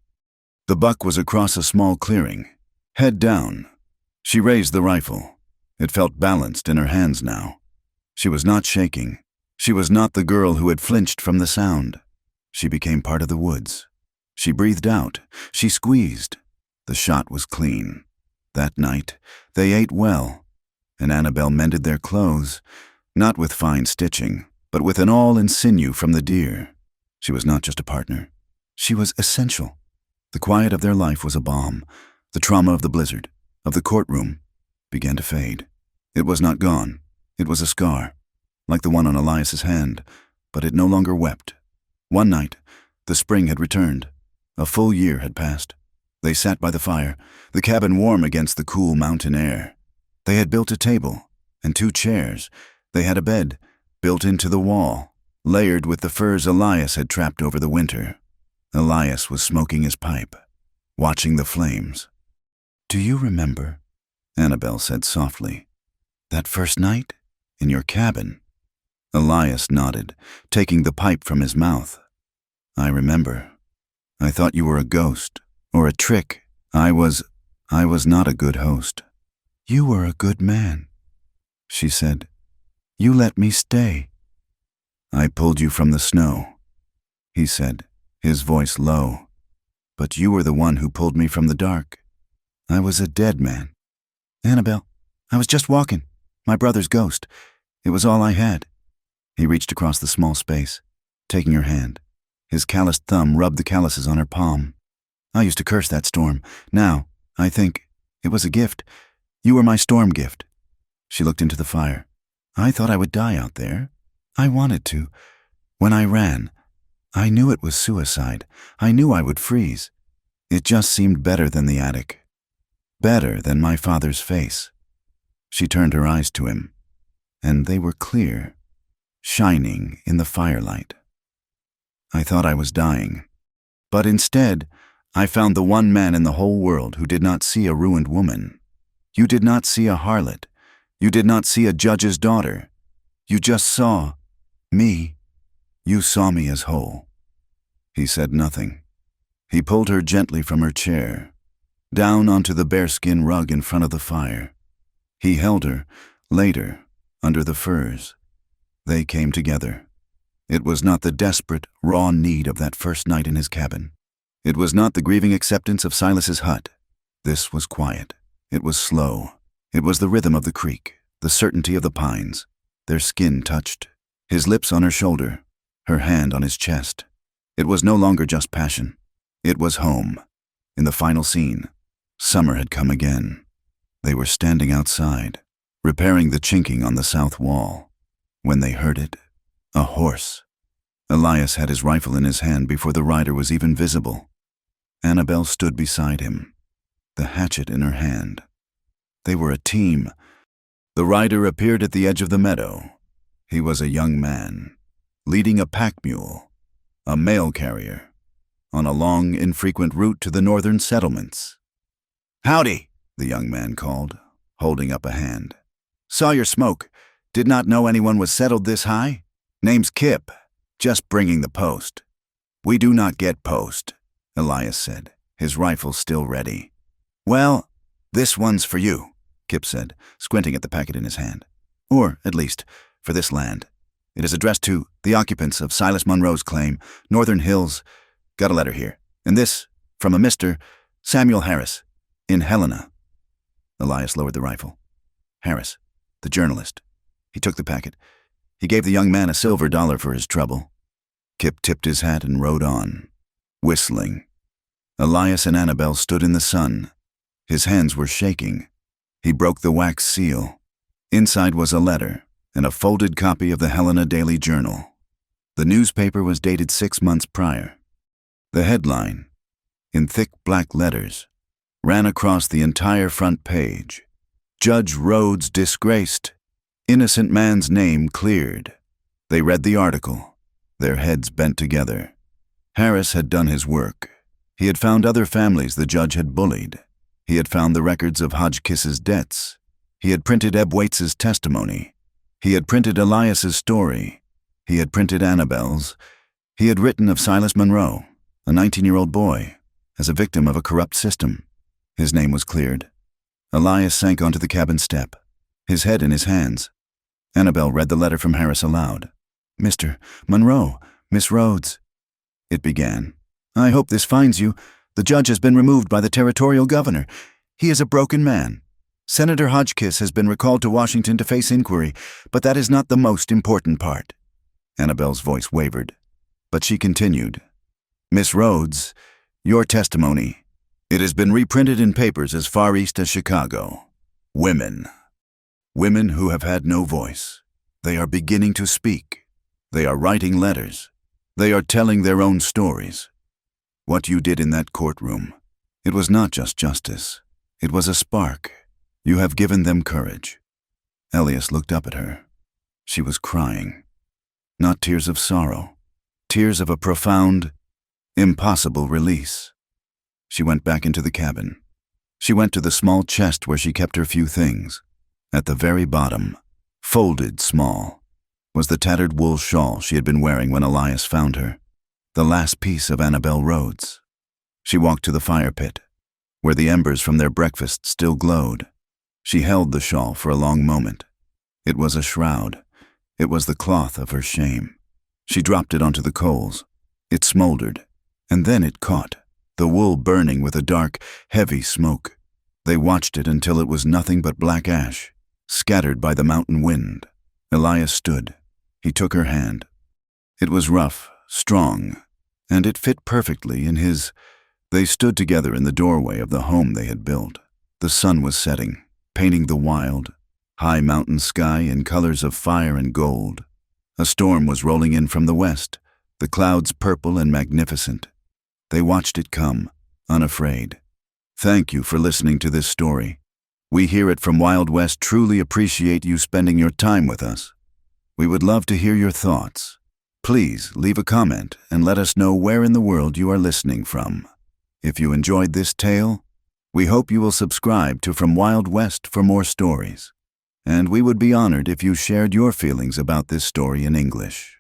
The buck was across a small clearing, head down. She raised the rifle. It felt balanced in her hands now. She was not shaking. She was not the girl who had flinched from the sound. She became part of the woods. She breathed out. She squeezed. The shot was clean. That night, they ate well, and Annabelle mended their clothes, not with fine stitching, but with an awl and sinew from the deer. She was not just a partner. She was essential. The quiet of their life was a balm. The trauma of the blizzard, of the courtroom, began to fade. It was not gone. It was a scar, like the one on Elias's hand, but it no longer wept. One night, the spring had returned. A full year had passed. They sat by the fire, the cabin warm against the cool mountain air. They had built a table and 2 chairs. They had a bed, built into the wall, layered with the furs Elias had trapped over the winter. Elias was smoking his pipe, watching the flames. "Do you remember," Annabelle said softly, "that first night in your cabin?" Elias nodded, taking the pipe from his mouth. "I remember. I thought you were a ghost, or a trick. I was not a good host." "You were a good man," she said. "You let me stay." "I pulled you from the snow," he said, his voice low. "But you were the one who pulled me from the dark. I was a dead man." "Annabelle, I was just walking. My brother's ghost. It was all I had." He reached across the small space, taking her hand. His calloused thumb rubbed the calluses on her palm. "I used to curse that storm. Now, I think, it was a gift. You were my storm gift." She looked into the fire. "I thought I would die out there. I wanted to. When I ran, I knew it was suicide. I knew I would freeze. It just seemed better than the attic. Better than my father's face." She turned her eyes to him, and they were clear, shining in the firelight. "I thought I was dying. But instead, I found the one man in the whole world who did not see a ruined woman. You did not see a harlot. You did not see a judge's daughter. You just saw me. You saw me as whole." He said nothing. He pulled her gently from her chair, down onto the bearskin rug in front of the fire. He held her, laid her, under the furs. They came together. It was not the desperate, raw need of that first night in his cabin. It was not the grieving acceptance of Silas's hut. This was quiet. It was slow. It was the rhythm of the creek, the certainty of the pines. Their skin touched. His lips on her shoulder, her hand on his chest. It was no longer just passion. It was home. In the final scene, summer had come again. They were standing outside, repairing the chinking on the south wall, when they heard it, a horse. Elias had his rifle in his hand before the rider was even visible. Annabel stood beside him, the hatchet in her hand. They were a team. The rider appeared at the edge of the meadow. He was a young man, leading a pack mule, a mail carrier, on a long, infrequent route to the northern settlements. "Howdy," the young man called, holding up a hand. "Saw your smoke. Did not know anyone was settled this high. Name's Kip. Just bringing the post." "We do not get post," Elias said, his rifle still ready. "Well, this one's for you," Kip said, squinting at the packet in his hand. "Or, at least, for this land. It is addressed to the occupants of Silas Monroe's claim, Northern Hills. Got a letter here. And this, from a Mr. Samuel Harris, in Helena." Elias lowered the rifle. Harris, the journalist. He took the packet. He gave the young man a silver dollar for his trouble. Kip tipped his hat and rode on, whistling. Elias and Annabel stood in the sun. His hands were shaking. He broke the wax seal. Inside was a letter and a folded copy of the Helena Daily Journal. The newspaper was dated 6 months prior. The headline, in thick black letters, ran across the entire front page. "Judge Rhodes disgraced. Innocent man's name cleared." They read the article, their heads bent together. Harris had done his work. He had found other families the judge had bullied. He had found the records of Hodgkiss's debts. He had printed Eb Waits's testimony. He had printed Elias's story. He had printed Annabel's. He had written of Silas Monroe, a 19-year-old boy, as a victim of a corrupt system. His name was cleared. Elias sank onto the cabin step, his head in his hands. Annabel read the letter from Harris aloud. "Mr. Monroe, Miss Rhodes," it began. "I hope this finds you. The judge has been removed by the territorial governor. He is a broken man. Senator Hodgkiss has been recalled to Washington to face inquiry, but that is not the most important part." Annabel's voice wavered, but she continued. "Miss Rhodes, your testimony. It has been reprinted in papers as far east as Chicago. Women. Women who have had no voice. They are beginning to speak. They are writing letters. They are telling their own stories. What you did in that courtroom, it was not just justice. It was a spark. You have given them courage." Elias looked up at her. She was crying. Not tears of sorrow. Tears of a profound, impossible release. She went back into the cabin. She went to the small chest where she kept her few things. At the very bottom, folded small, was the tattered wool shawl she had been wearing when Elias found her, the last piece of Annabel Rhodes. She walked to the fire pit, where the embers from their breakfast still glowed. She held the shawl for a long moment. It was a shroud. It was the cloth of her shame. She dropped it onto the coals. It smoldered, and then it caught, the wool burning with a dark, heavy smoke. They watched it until it was nothing but black ash, scattered by the mountain wind. Elias stood. He took her hand. It was rough, strong, and it fit perfectly in his. They stood together in the doorway of the home they had built. The sun was setting, painting the wild, high mountain sky in colors of fire and gold. A storm was rolling in from the west, the clouds purple and magnificent. They watched it come, unafraid. Thank you for listening to this story. We here at From Wild West truly appreciate you spending your time with us. We would love to hear your thoughts. Please leave a comment and let us know where in the world you are listening from. If you enjoyed this tale, we hope you will subscribe to From Wild West for more stories. And we would be honored if you shared your feelings about this story in English.